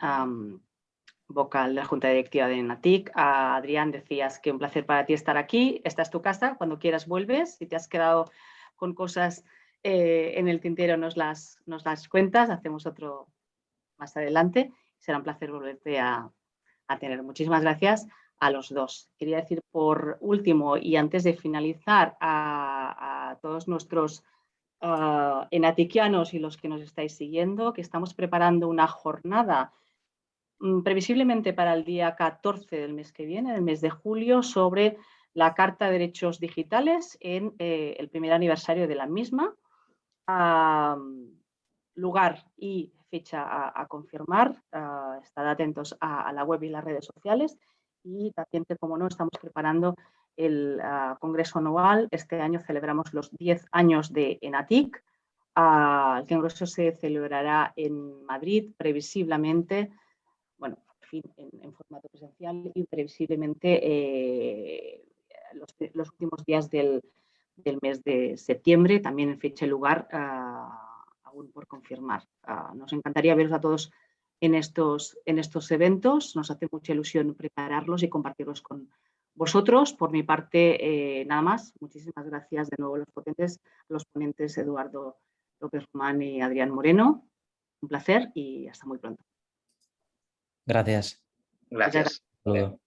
vocal de la Junta Directiva de Enatic. A Adrián, decías que un placer para ti estar aquí. Esta es tu casa, cuando quieras vuelves. Si te has quedado con cosas en el tintero, nos las cuentas. Hacemos otro más adelante. Será un placer volverte a tener. Muchísimas gracias a los dos. Quería decir por último, y antes de finalizar, a todos nuestros enaticianos y los que nos estáis siguiendo, que estamos preparando una jornada previsiblemente para el día 14 del mes que viene, del mes de julio, sobre la Carta de Derechos Digitales en el primer aniversario de la misma. Lugar y fecha a confirmar. Estad atentos a la web y las redes sociales. Y también, como no, estamos preparando el Congreso Anual. Este año celebramos los 10 años de Enatic. El Congreso se celebrará en Madrid, previsiblemente, bueno, en formato presencial, y previsiblemente los últimos días del mes de septiembre, también en fecha y lugar aún por confirmar. Nos encantaría veros a todos en estos eventos. Nos hace mucha ilusión prepararlos y compartirlos con vosotros. Por mi parte, nada más. Muchísimas gracias de nuevo a los ponentes Eduardo López Román y Adrián Moreno. Un placer y hasta muy pronto. Gracias. Gracias. Saludos.